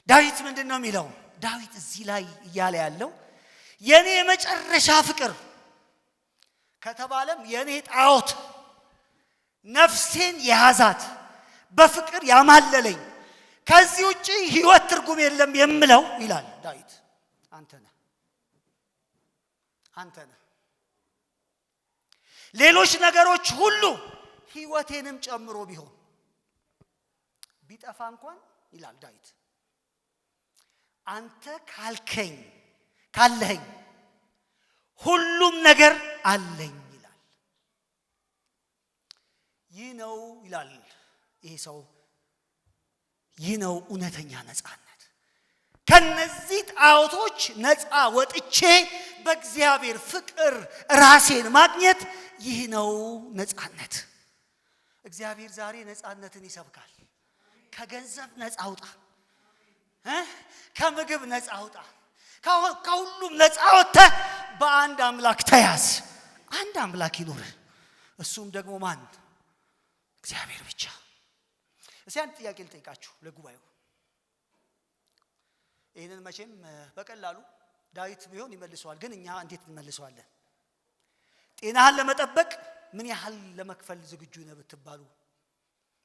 ዳዊት ምንድነው የሚለው? ዳዊት እዚህ ላይ እያለ ያለው የኔ የመጨረሻ ፍቅር ከተባለም የኔ ጣዖት ነፍሴን የያዛት በፍቅር ያማለለኝ ከዚህ ውጪ ህይወት ትርጉም የለም የምለው ይላል ዳዊት አንተ ነህ። ሌሎች ነገሮች ሁሉ ህይወቴንም ጨምሮ ቢሆን ቢጠፋ እንኳን ይላል ዳዊት አንተ ካልከኝ ካለኝ ሁሉም ነገር አለኝ ይላል። ይህ ነው ይላል ይሄ ሰው፣ ይህ ነው እውነተኛ ነፃነት። ከነዚህ ጣዖቶች ነፃ ወጥቼ በእግዚአብሔር ፍቅር ራሴን ማግኘት፣ ይህ ነው ነፃነት። እግዚአብሔር ዛሬ ነፃነትን ይሰብካል። ከገንዘብ ነፃ አውጣ፣ ከምግብ ነፃ አውጣ፣ ከሁሉም ነፃ ወጥተህ በአንድ አምላክ ተያዝ። አንድ አምላክ ይኖር፣ እሱም ደግሞ ማን? እግዚአብሔር ብቻ። እስኪ አንድ ጥያቄ ልጠይቃችሁ ለጉባኤው። ይህንን መቼም በቀላሉ ዳዊት ቢሆን ይመልሰዋል፣ ግን እኛ እንዴት እንመልሰዋለን? ጤናህን ለመጠበቅ ምን ያህል ለመክፈል ዝግጁ ነህ ብትባሉ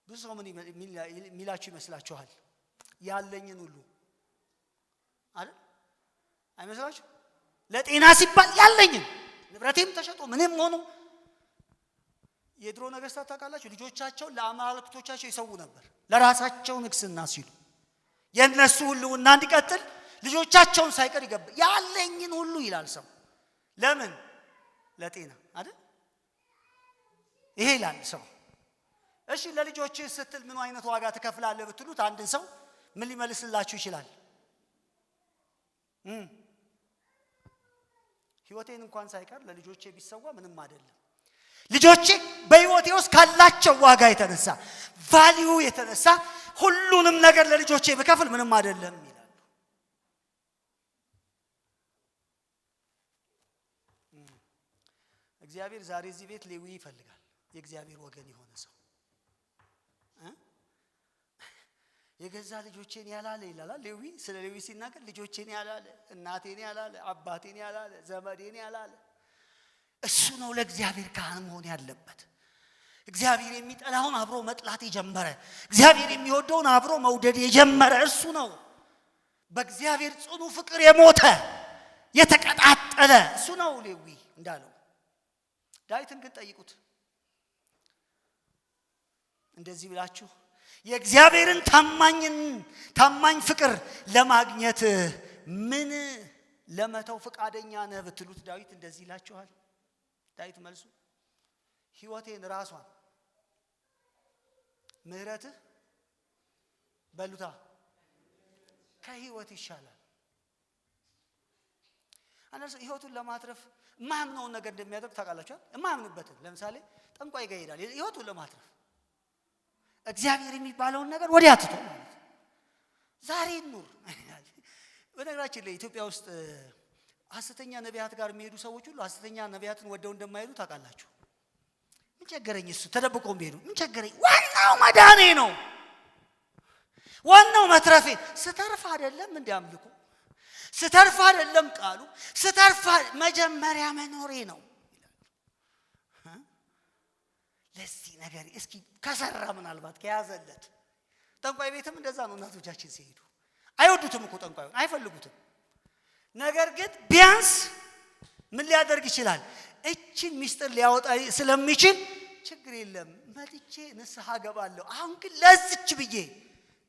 ብዙ ሰው ምን የሚላችሁ ይመስላችኋል? ያለኝን ሁሉ አይደል? አይመስላችሁ? ለጤና ሲባል ያለኝን ንብረቴም ተሸጦ ምንም ሆኖ የድሮ ነገስታት ታውቃላችሁ፣ ልጆቻቸውን ለአማልክቶቻቸው ይሰዉ ነበር ለራሳቸው ንግስና ሲሉ። የነሱ ሁሉና እንዲቀጥል ልጆቻቸውን ሳይቀር ይገባ ያለኝን ሁሉ ይላል ሰው። ለምን? ለጤና አይደል? ይሄ ይላል ሰው። እሺ ለልጆችህ ስትል ምን አይነት ዋጋ ትከፍላለህ ብትሉት አንድን ሰው ምን ሊመልስላችሁ ይችላል? ህይወቴን እንኳን ሳይቀር ለልጆቼ ቢሰዋ ምንም አይደለም። ልጆቼ በህይወቴ ውስጥ ካላቸው ዋጋ የተነሳ ቫልዩ የተነሳ ሁሉንም ነገር ለልጆቼ ብከፍል ምንም አይደለም ይላሉ። እግዚአብሔር ዛሬ እዚህ ቤት ሌዊ ይፈልጋል። የእግዚአብሔር ወገን የሆነ ሰው የገዛ ልጆቼን ያላለ ይላል ሌዊ። ስለ ሌዊ ሲናገር ልጆቼን ያላለ፣ እናቴን ያላለ፣ አባቴን ያላለ፣ ዘመዴን ያላለ እሱ ነው ለእግዚአብሔር ካህን መሆን ያለበት። እግዚአብሔር የሚጠላውን አብሮ መጥላት የጀመረ፣ እግዚአብሔር የሚወደውን አብሮ መውደድ የጀመረ እሱ ነው። በእግዚአብሔር ጽኑ ፍቅር የሞተ የተቀጣጠለ እሱ ነው ሌዊ እንዳለው። ዳዊትን ግን ጠይቁት እንደዚህ ብላችሁ የእግዚአብሔርን ታማኝ ፍቅር ለማግኘት ምን ለመተው ፈቃደኛ ነህ ብትሉት ዳዊት እንደዚህ ይላችኋል። ዳዊት መልሱ ህይወቴን ራሷን ምህረትህ በሉታ ከህይወት ይሻላል። አንዳንድ ሰው ህይወቱን ለማትረፍ የማያምነውን ነገር እንደሚያደርግ ታውቃላችሁ። የማያምንበትን ለምሳሌ ጠንቋይ ጋር ይሄዳል ህይወቱን ለማትረፍ። እግዚአብሔር የሚባለውን ነገር ወዲያ ትቶ ማለት ዛሬ ኑር። በነገራችን ላይ ኢትዮጵያ ውስጥ ሐሰተኛ ነቢያት ጋር የሚሄዱ ሰዎች ሁሉ ሐሰተኛ ነቢያትን ወደው እንደማይሄዱ ታውቃላችሁ። ምን ቸገረኝ? እሱ ተደብቆም ቢሄዱ ምን ቸገረኝ? ዋናው መዳኔ ነው። ዋናው መትረፌ። ስተርፍ አይደለም እንደ አምልኮ፣ ስተርፍ አይደለም ቃሉ፣ ስተርፍ መጀመሪያ መኖሬ ነው ይላል። ለዚህ ነገር እስኪ ከሰራ ምናልባት ከያዘለት ጠንቋይ ቤትም እንደዛ ነው። እናቶቻችን ሲሄዱ አይወዱትም እኮ ጠንቋዩን አይፈልጉትም። ነገር ግን ቢያንስ ምን ሊያደርግ ይችላል? እቺን ሚስጥር ሊያወጣ ስለሚችል ችግር የለም መጥቼ ንስሐ ገባለሁ። አሁን ግን ለዚች ብዬ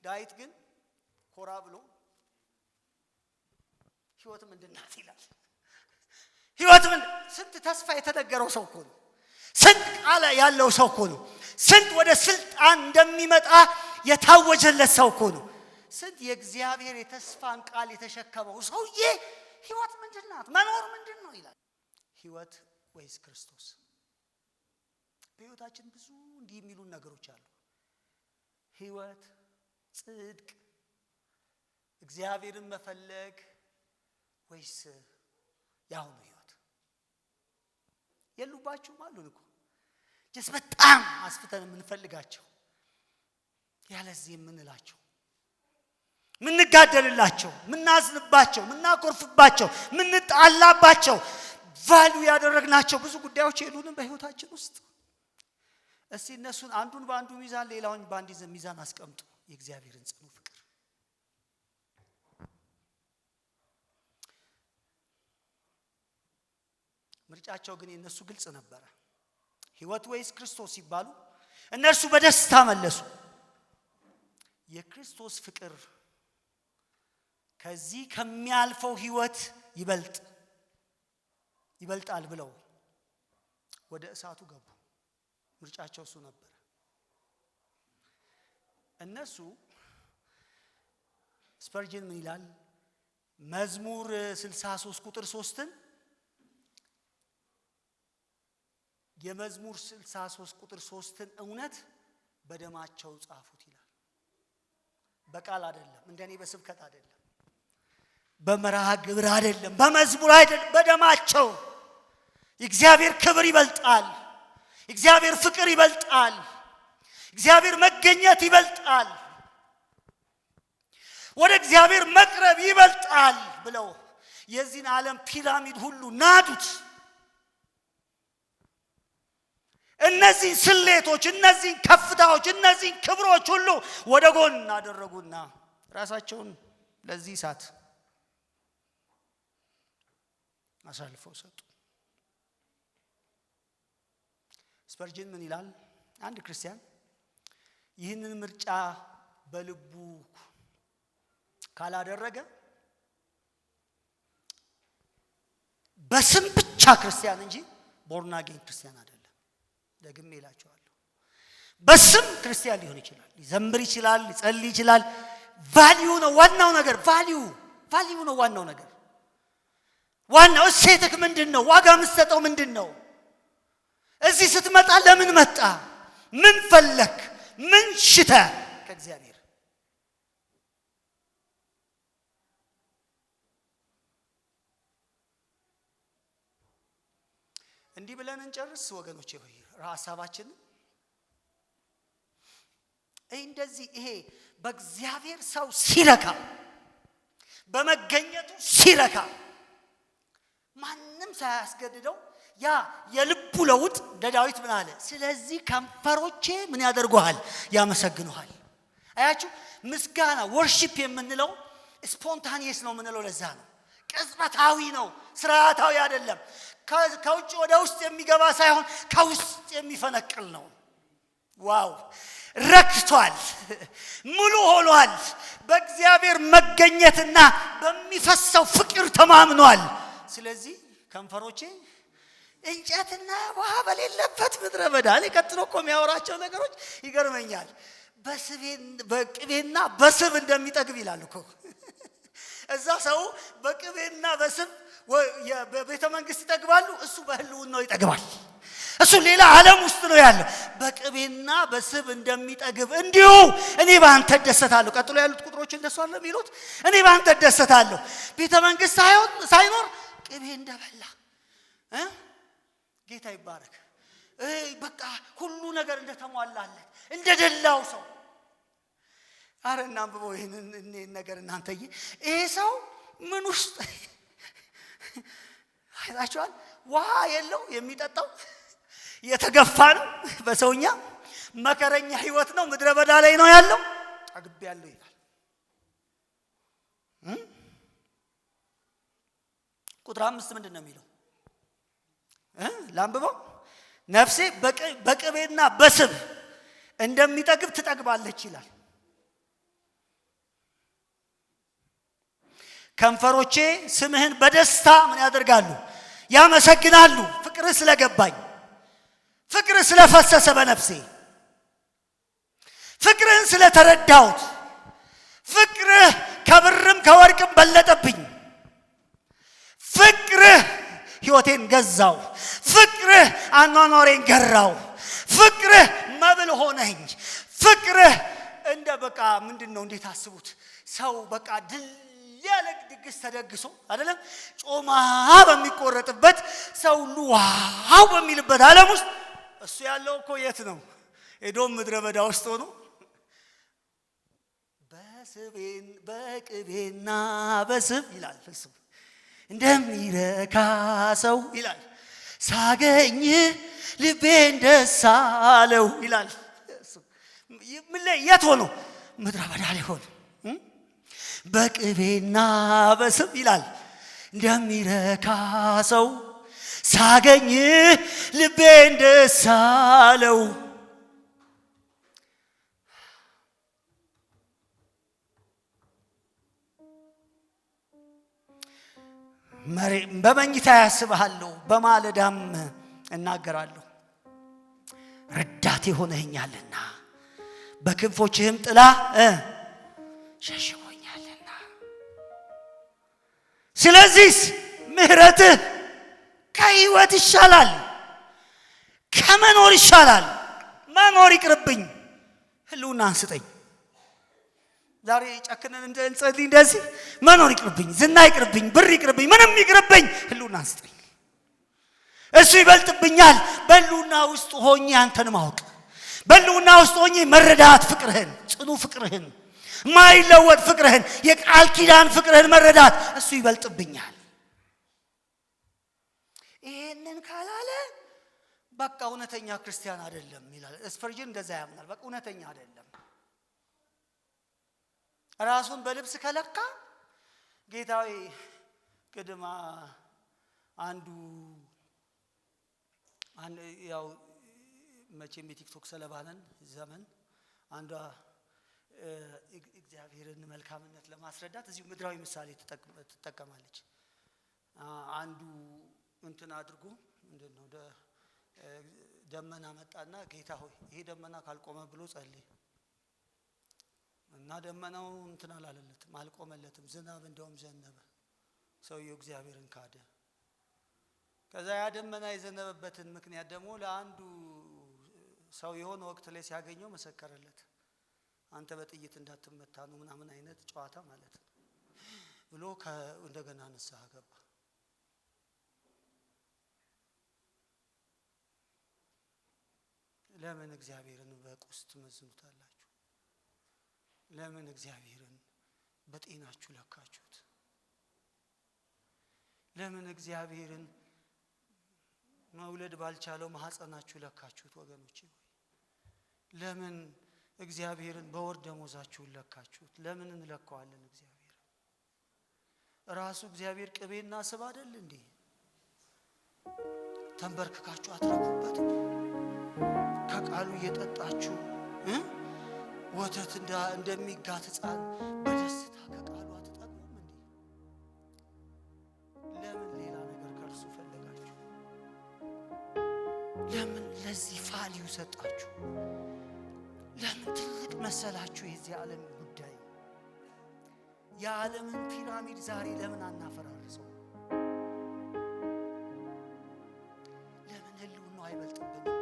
ዳዊት ግን ኮራ ብሎ ህይወት ምንድናት ይላል። ህይወት ምን ስንት ተስፋ የተነገረው ሰው እኮ ነው። ስንት ቃል ያለው ሰው እኮ ነው። ስንት ወደ ስልጣን እንደሚመጣ የታወጀለት ሰው እኮ ነው። ስንት የእግዚአብሔር የተስፋን ቃል የተሸከመው ሰውዬ ህይወት ምንድናት? መኖር ምንድነው ይላል። ህይወት ወይስ ክርስቶስ? በህይወታችን ብዙ እንዲህ የሚሉ ነገሮች አሉ። ህይወት፣ ጽድቅ፣ እግዚአብሔርን መፈለግ ወይስ ያሁኑ ህይወት? የሉባችሁም አሉን እኮ ጀስ በጣም አስፍተን የምንፈልጋቸው ያለዚህ የምንላቸው ምንጋደልላቸው፣ ምናዝንባቸው፣ ምናኮርፍባቸው፣ ምንጣላባቸው ቫልዩ ያደረግናቸው ብዙ ጉዳዮች የሉንም በህይወታችን ውስጥ። እስቲ እነሱን አንዱን በአንዱ ሚዛን ሌላውን በአንድ ሚዛን አስቀምጡ። የእግዚአብሔርን ጽኑ ፍቅር ምርጫቸው ግን የነሱ ግልጽ ነበረ። ህይወት ወይስ ክርስቶስ ሲባሉ እነርሱ በደስታ መለሱ። የክርስቶስ ፍቅር ከዚህ ከሚያልፈው ህይወት ይበልጣል ብለው ወደ እሳቱ ገቡ። ምርጫቸው እሱ ነበር። እነሱ ስፐርጅን ምን ይላል? መዝሙር 63 ቁጥር 3ን የመዝሙር 63 ቁጥር 3ን እውነት በደማቸው ጻፉት ይላል። በቃል አይደለም፣ እንደኔ በስብከት አይደለም፣ በመርሃ ግብር አይደለም፣ በመዝሙር አይደለም፣ በደማቸው። የእግዚአብሔር ክብር ይበልጣል፣ እግዚአብሔር ፍቅር ይበልጣል፣ እግዚአብሔር መገኘት ይበልጣል፣ ወደ እግዚአብሔር መቅረብ ይበልጣል ብለው የዚህን ዓለም ፒራሚድ ሁሉ ናዱት። እነዚህ ስሌቶች፣ እነዚህ ከፍታዎች፣ እነዚህ ክብሮች ሁሉ ወደ ጎን አደረጉና ራሳቸውን ለዚህ እሳት አሳልፈው ሰጡ። ስፐርጅን ምን ይላል? አንድ ክርስቲያን ይህንን ምርጫ በልቡ ካላደረገ በስም ብቻ ክርስቲያን እንጂ ቦርን አጌን ክርስቲያን አይደለም። ደግሜ እላችኋለሁ፣ በስም ክርስቲያን ሊሆን ይችላል፣ ሊዘምር ይችላል፣ ሊጸልይ ይችላል። ቫልዩ ነው ዋናው ነገር። ቫልዩ ነው ዋናው ነገር። ዋናው እሴትህ ምንድነው? ዋጋ የምትሰጠው ምንድነው? እዚህ ስትመጣ ለምን መጣ? ምን ፈለክ? ምን ሽተ ከእግዚአብሔር? እንዲህ ብለን እንጨርስ ወገኖቼ ሆይ ሐሳባችን እንደዚህ ይሄ በእግዚአብሔር ሰው ሲረካ በመገኘቱ ሲረካ ማንም ሳያስገድደው ያ የልቡ ለውጥ ዳዊት ምን አለ? ስለዚህ ከንፈሮቼ ምን ያደርጉሃል? ያመሰግኑሃል። አያችሁ፣ ምስጋና ወርሺፕ የምንለው ስፖንታኒየስ ነው የምንለው ለዛ ነው። ቅጽበታዊ ነው፣ ስርዓታዊ አይደለም። ከውጭ ወደ ውስጥ የሚገባ ሳይሆን ከውስጥ የሚፈነቅል ነው። ዋው! ረክቷል፣ ሙሉ ሆኗል። በእግዚአብሔር መገኘትና በሚፈሰው ፍቅር ተማምኗል። ስለዚህ ከንፈሮቼ እንጨትና ውሃ በሌለበት ምድረ በዳ ላይ ቀጥሎ እኮ የሚያወራቸው ነገሮች ይገርመኛል። በቅቤና በስብ እንደሚጠግብ ይላል እኮ እዛ ሰው በቅቤና በስብ በቤተ መንግስት ይጠግባሉ፣ እሱ በህልውናው ይጠግባል። እሱ ሌላ ዓለም ውስጥ ነው ያለው። በቅቤና በስብ እንደሚጠግብ እንዲሁ እኔ ባንተ ደሰታለሁ። ቀጥሎ ያሉት ቁጥሮች እንደሱ አለ የሚሉት እኔ ባንተ ደሰታለሁ። ቤተ መንግስት ሳይኖር ቅቤ እንደበላ ጌታ ይባረክ። በቃ ሁሉ ነገር እንደተሟላለት እንደደላው ሰው። አረ እናንብበው ይሄንን ነገር እናንተዬ። ይሄ ሰው ምን ውስጥ አይታችኋል? ውሃ የለው የሚጠጣው፣ የተገፋ ነው፣ በሰውኛ መከረኛ ህይወት ነው፣ ምድረ በዳ ላይ ነው ያለው። ጠግቤ ያለው ይላል። ቁጥር 5 ምንድን ነው የሚለው? ላንብበው። ነፍሴ በቅቤና በስብ እንደሚጠግብ ትጠግባለች ይላል። ከንፈሮቼ ስምህን በደስታ ምን ያደርጋሉ? ያመሰግናሉ። ፍቅርህ ስለገባኝ፣ ፍቅርህ ስለፈሰሰ በነፍሴ፣ ፍቅርህን ስለተረዳሁት፣ ፍቅርህ ከብርም ከወርቅም በለጠብኝ። ፍቅርህ ህይወቴን ገዛው። ፍቅርህ አኗኗሬን ገራው። ፍቅርህ መብል ሆነኝ። ፍቅርህ እንደ በቃ ምንድነው? እንዴት አስቡት። ሰው በቃ ድል ያለ ድግስ ተደግሶ አይደለም ጮማ በሚቆረጥበት ሰው ሁሉ ዋው በሚልበት ዓለም ውስጥ እሱ ያለው እኮ የት ነው? ኤዶም ምድረ በዳ ውስጥ ሆኖ በቅቤና በስብ ይላል እሱ እንደሚረካ ሰው ይላል። ሳገኝ ልቤን ደስ አለው ይላል። ምን ላይ የት ሆኖ? ምድረ በዳ ላይ ሆኖ በቅቤና በስብ ይላል እንደሚረካ ሰው ሳገኝ ልቤን ደስ አለው። በመኝታ ያስብሃለሁ፣ በማለዳም እናገራለሁ። ረዳቴ ሆነኸኛልና በክንፎችህም ጥላ ሸሽጎኛልና። ስለዚህ ምሕረትህ ከህይወት ይሻላል፣ ከመኖር ይሻላል። መኖር ይቅርብኝ፣ ህልውና አንስጠኝ። ዛሬ ጨክነን እንጸልይ እንደዚህ። መኖር ይቅርብኝ፣ ዝና ይቅርብኝ፣ ብር ይቅርብኝ፣ ምንም ይቅርብኝ፣ ህልውና አንስጠኝ። እሱ ይበልጥብኛል። በህልውና ውስጥ ሆኜ አንተን ማወቅ፣ በህልውና ውስጥ ሆኜ መረዳት፣ ፍቅርህን፣ ጽኑ ፍቅርህን፣ ማይለወጥ ፍቅርህን፣ የቃል ኪዳን ፍቅርህን መረዳት እሱ ይበልጥብኛል። ይሄንን ካላለ በቃ እውነተኛ ክርስቲያን አይደለም ይላል ስፐርጅን። እንደዛ ያምናል። በቃ እውነተኛ አይደለም። ራሱን በልብስ ከለካ ጌታዊ ቅድማ አንዱ ያው መቼም የቲክቶክ ሰለባነን ዘመን አንዷ እግዚአብሔርን መልካምነት ለማስረዳት እዚሁ ምድራዊ ምሳሌ ትጠቀማለች። አንዱ እንትን አድርጎ ምንድነው ደመና መጣና ጌታ ሆይ ይሄ ደመና ካልቆመ ብሎ ጸልይ እና ደመናው እንትን አላለለትም፣ አልቆመለትም። ዝናብ እንደውም ዘነበ። ሰውየው እግዚአብሔርን ካደ። ከዛ ያ ደመና የዘነበበትን ምክንያት ደግሞ ለአንዱ ሰው የሆነ ወቅት ላይ ሲያገኘው መሰከረለት። አንተ በጥይት እንዳትመታ ነው ምናምን አይነት ጨዋታ ማለት ነው ብሎ እንደገና ንስሐ ገባ። ለምን እግዚአብሔርን በቁስ ትመዝኑታላችሁ? ለምን እግዚአብሔርን በጤናችሁ ለካችሁት? ለምን እግዚአብሔርን መውለድ ባልቻለው ማህፀናችሁ ለካችሁት? ወገኖቼ ለምን እግዚአብሔርን በወር ደሞዛችሁ ለካችሁት? ለምን እንለካዋለን? እግዚአብሔር ራሱ እግዚአብሔር ቅቤና ስብ አይደል እንዴ? ተንበርክካችሁ አትረኩበት? ከቃሉ እየጠጣችሁ ወተት እንደሚጋት ሕፃን በደስታ ከቃሉ አትጠግቡም እንዴ? ለምን ሌላ ነገር ከእርሱ ፈለጋችሁ? ለምን ለዚህ ፋሊዩ ሰጣችሁ? ለምን ትልቅ መሰላችሁ? የዚህ ዓለም ጉዳይ የዓለምን ፒራሚድ ዛሬ ለምን አናፈራርሰው? ለምን ህልውናው አይበልጥብንም?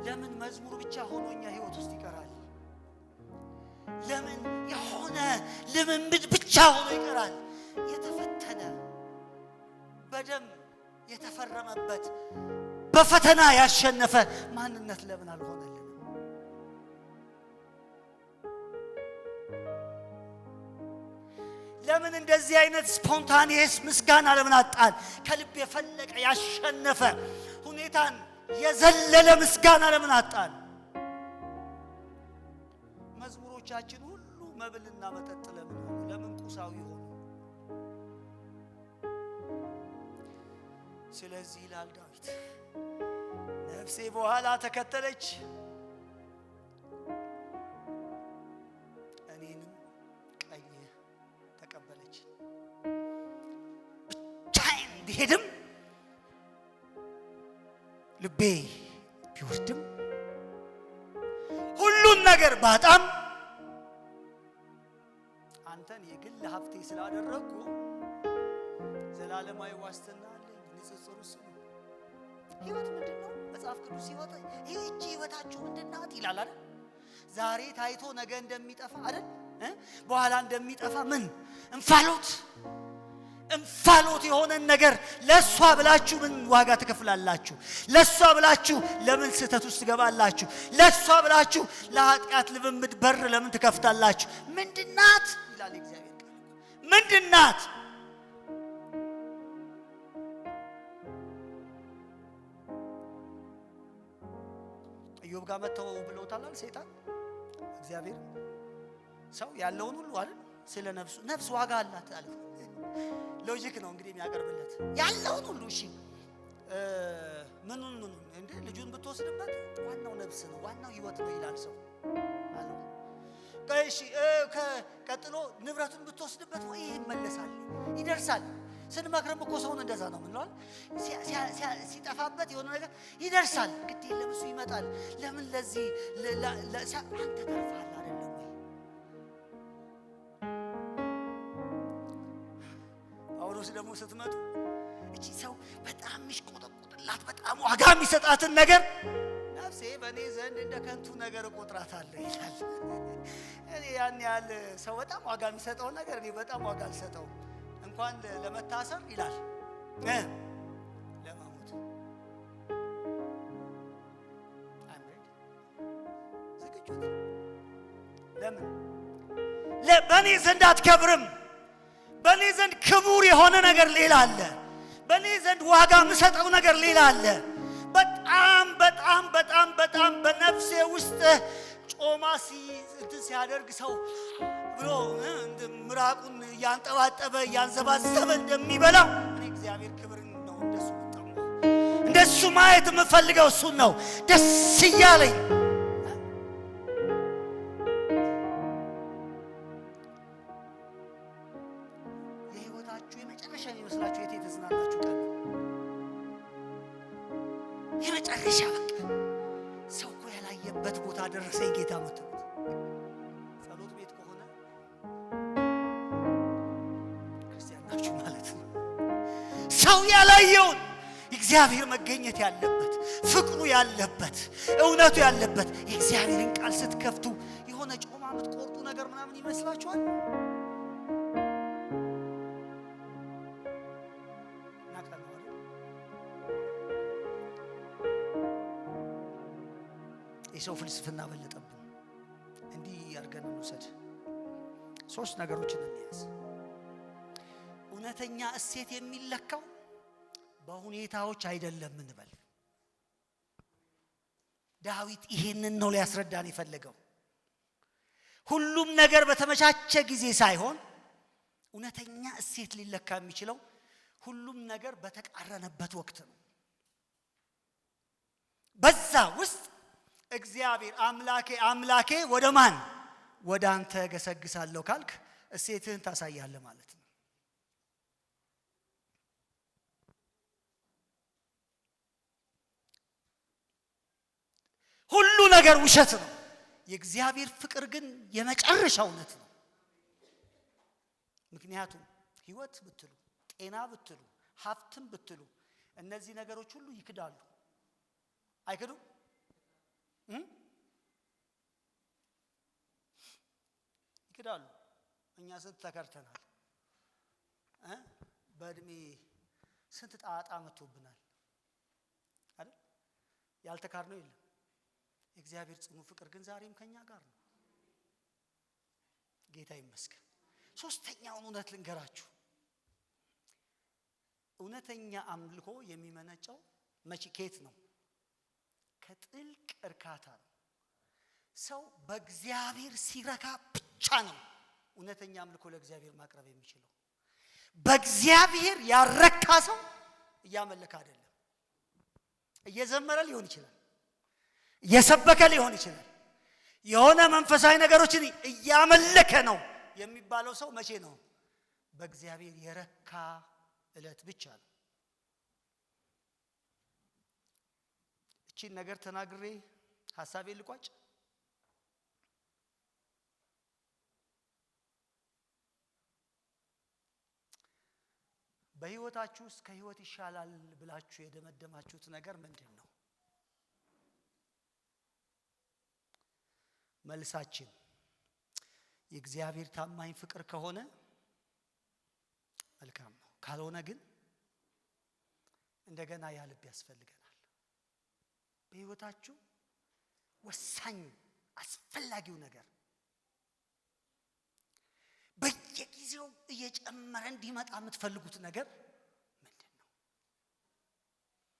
ለምን መዝሙር ብቻ ሆኖ እኛ ህይወት ውስጥ ይቀራል? ለምን የሆነ ልምምድ ብቻ ሆኖ ይቀራል? የተፈተነ በደም የተፈረመበት በፈተና ያሸነፈ ማንነት ለምን አልሆነልንም? ለምን እንደዚህ አይነት ስፖንታኒየስ ምስጋና ለምን አጣን? ከልብ የፈለቀ ያሸነፈ ሁኔታን የዘለለ ምስጋና ለምን አጣን? መዝሙሮቻችን ሁሉ መብልና መጠጥ ለምን ሆኑ? ለምን ቁሳዊ ሆኑ? ስለዚህ ይላል ዳዊት፣ ነፍሴ በኋላ ተከተለች፣ እኔንም ቀኝ ተቀበለች። ብቻዬን ብሄድም ልቤ ቢወስድም ሁሉን ነገር ባጣም አንተን የግል ሀብቴ ስላደረግኩ ዘላለማዊ ዋስትና አለኝ። ንጽጽሩ እሱ ነው። ህይወት ምንድን ነው? መጽሐፍ ቅዱስ ህይወት ይህቺ ህይወታችሁ ምንድን ናት ይላል አይደል? ዛሬ ታይቶ ነገ እንደሚጠፋ አይደል? በኋላ እንደሚጠፋ ምን እንፋሎት የሆነን ነገር ለሷ ብላችሁ ምን ዋጋ ትከፍላላችሁ? ለሷ ብላችሁ ለምን ስህተት ውስጥ ትገባላችሁ? ለሷ ብላችሁ ለኃጢአት ልምምድ በር ለምን ትከፍታላችሁ? ምንድናት ይላል እግዚአብሔር ቃል። ምንድናት? ኢዮብ ጋር መተው ብለውታል ሰይጣን እግዚአብሔር ሰው ያለውን ሁሉ አይደል ስለ ነፍስ ዋጋ አላት አለ። ሎጂክ ነው እንግዲህ የሚያቀርብለት ያለውን ሁሉ እሺ ምኑን እንዴ ልጁን ብትወስድበት ዋናው ነፍስ ነው፣ ዋናው ህይወት ነው ይላል ሰው አለ። እሺ ቀጥሎ ንብረቱን ብትወስድበት ወይ ይመለሳል ይደርሳል። ስንመክረም እኮ ሰውን እንደዛ ነው ምንለው። ሲጠፋበት የሆነ ነገር ይደርሳል፣ ግድ የለም እሱ ይመጣል። ለምን ለዚህ አንተ ተርፋል አይደለም ወይ? ጳውሎስ ደግሞ ስትመጡ እቺ ሰው በጣም የሚሽቆጠቆጥላት በጣም ዋጋ የሚሰጣትን ነገር ነፍሴ በእኔ ዘንድ እንደ ከንቱ ነገር እቆጥራታለሁ ይላል። እኔ ያን ያህል ሰው በጣም ዋጋ የሚሰጠውን ነገር እኔ በጣም ዋጋ አልሰጠውም። እንኳን ለመታሰር ይላል ለማሞት ዝግጁ ለምን በእኔ ዘንድ አትከብርም? በእኔ ዘንድ ክቡር የሆነ ነገር ሌላ አለ። በእኔ ዘንድ ዋጋ የምሰጠው ነገር ሌላ አለ። በጣም በጣም በጣም በጣም በነፍሴ ውስጥ ጮማ ሲያደርግ ሰው ብሎ ምራቁን እያንጠባጠበ እያንዘባዘበ እንደሚበላው እኔ እግዚአብሔር ክብር ነው እንደሱ ማየት የምፈልገው እሱን ነው። ደስ እያለኝ የህይወታችሁ የመጨረሻ የሚመስላችሁ የት የተዝናናችሁ ቀን የመጨረሻ በቃ ሰው እኮ ያላየበት ቦታ ደረሰኝ ጌታ መጥቶ ጸሎት ቤት ከሆነ ክርስቲያን ናችሁ ማለት ነው። ሰው ያላየውን እግዚአብሔር መገኘት ያለበት ፍቅሩ ያለበት እውነቱ ያለበት የእግዚአብሔርን ቃል ስትከፍቱ የሆነ ጮማ የምትቆርጡ ነገር ምናምን ይመስላችኋል? የሰው ፍልስፍና በለጠብን። እንዲህ አድርገን እንውሰድ። 3 ነገሮችን እንያዝ። እውነተኛ እሴት የሚለካው በሁኔታዎች አይደለም እንበል። ዳዊት ይሄንን ነው ሊያስረዳን የፈለገው። ሁሉም ነገር በተመቻቸ ጊዜ ሳይሆን እውነተኛ እሴት ሊለካ የሚችለው ሁሉም ነገር በተቃረነበት ወቅት ነው። በዛ ውስጥ እግዚአብሔር አምላኬ ወደ ማን ወደ አንተ ገሰግሳለሁ ካልክ እሴትህን ታሳያለህ ማለት ነው። ሁሉ ነገር ውሸት ነው። የእግዚአብሔር ፍቅር ግን የመጨረሻ እውነት ነው። ምክንያቱም ህይወት ብትሉ፣ ጤና ብትሉ፣ ሀብትም ብትሉ እነዚህ ነገሮች ሁሉ ይክዳሉ። አይክዱም? ይክዳሉ። እኛ ስንት ተከርተናል። በእድሜ ስንት ጣጣ መጥቶብናል አይደል? ያልተካድነው የለም። የእግዚአብሔር ጽኑ ፍቅር ግን ዛሬም ከኛ ጋር ነው። ጌታ ይመስገን። ሶስተኛውን እውነት ልንገራችሁ። እውነተኛ አምልኮ የሚመነጨው ከየት ነው? ከጥልቅ እርካታ ነው። ሰው በእግዚአብሔር ሲረካ ብቻ ነው እውነተኛ አምልኮ ለእግዚአብሔር ማቅረብ የሚችለው። በእግዚአብሔር ያረካ ሰው እያመለከ አይደለም። እየዘመረ ሊሆን ይችላል፣ እየሰበከ ሊሆን ይችላል፣ የሆነ መንፈሳዊ ነገሮችን እያመለከ ነው የሚባለው ሰው መቼ ነው? በእግዚአብሔር የረካ እለት ብቻ ነው። እቺን ነገር ተናግሬ ሐሳቤን ልቋጭ። በህይወታችሁ ውስጥ ከህይወት ይሻላል ብላችሁ የደመደማችሁት ነገር ምንድን ነው? መልሳችን የእግዚአብሔር ታማኝ ፍቅር ከሆነ መልካም ነው። ካልሆነ ግን እንደገና ያልብ ያስፈልገናል። በህይወታችሁ ወሳኝ አስፈላጊው ነገር በየጊዜው እየጨመረ እንዲመጣ የምትፈልጉት ነገር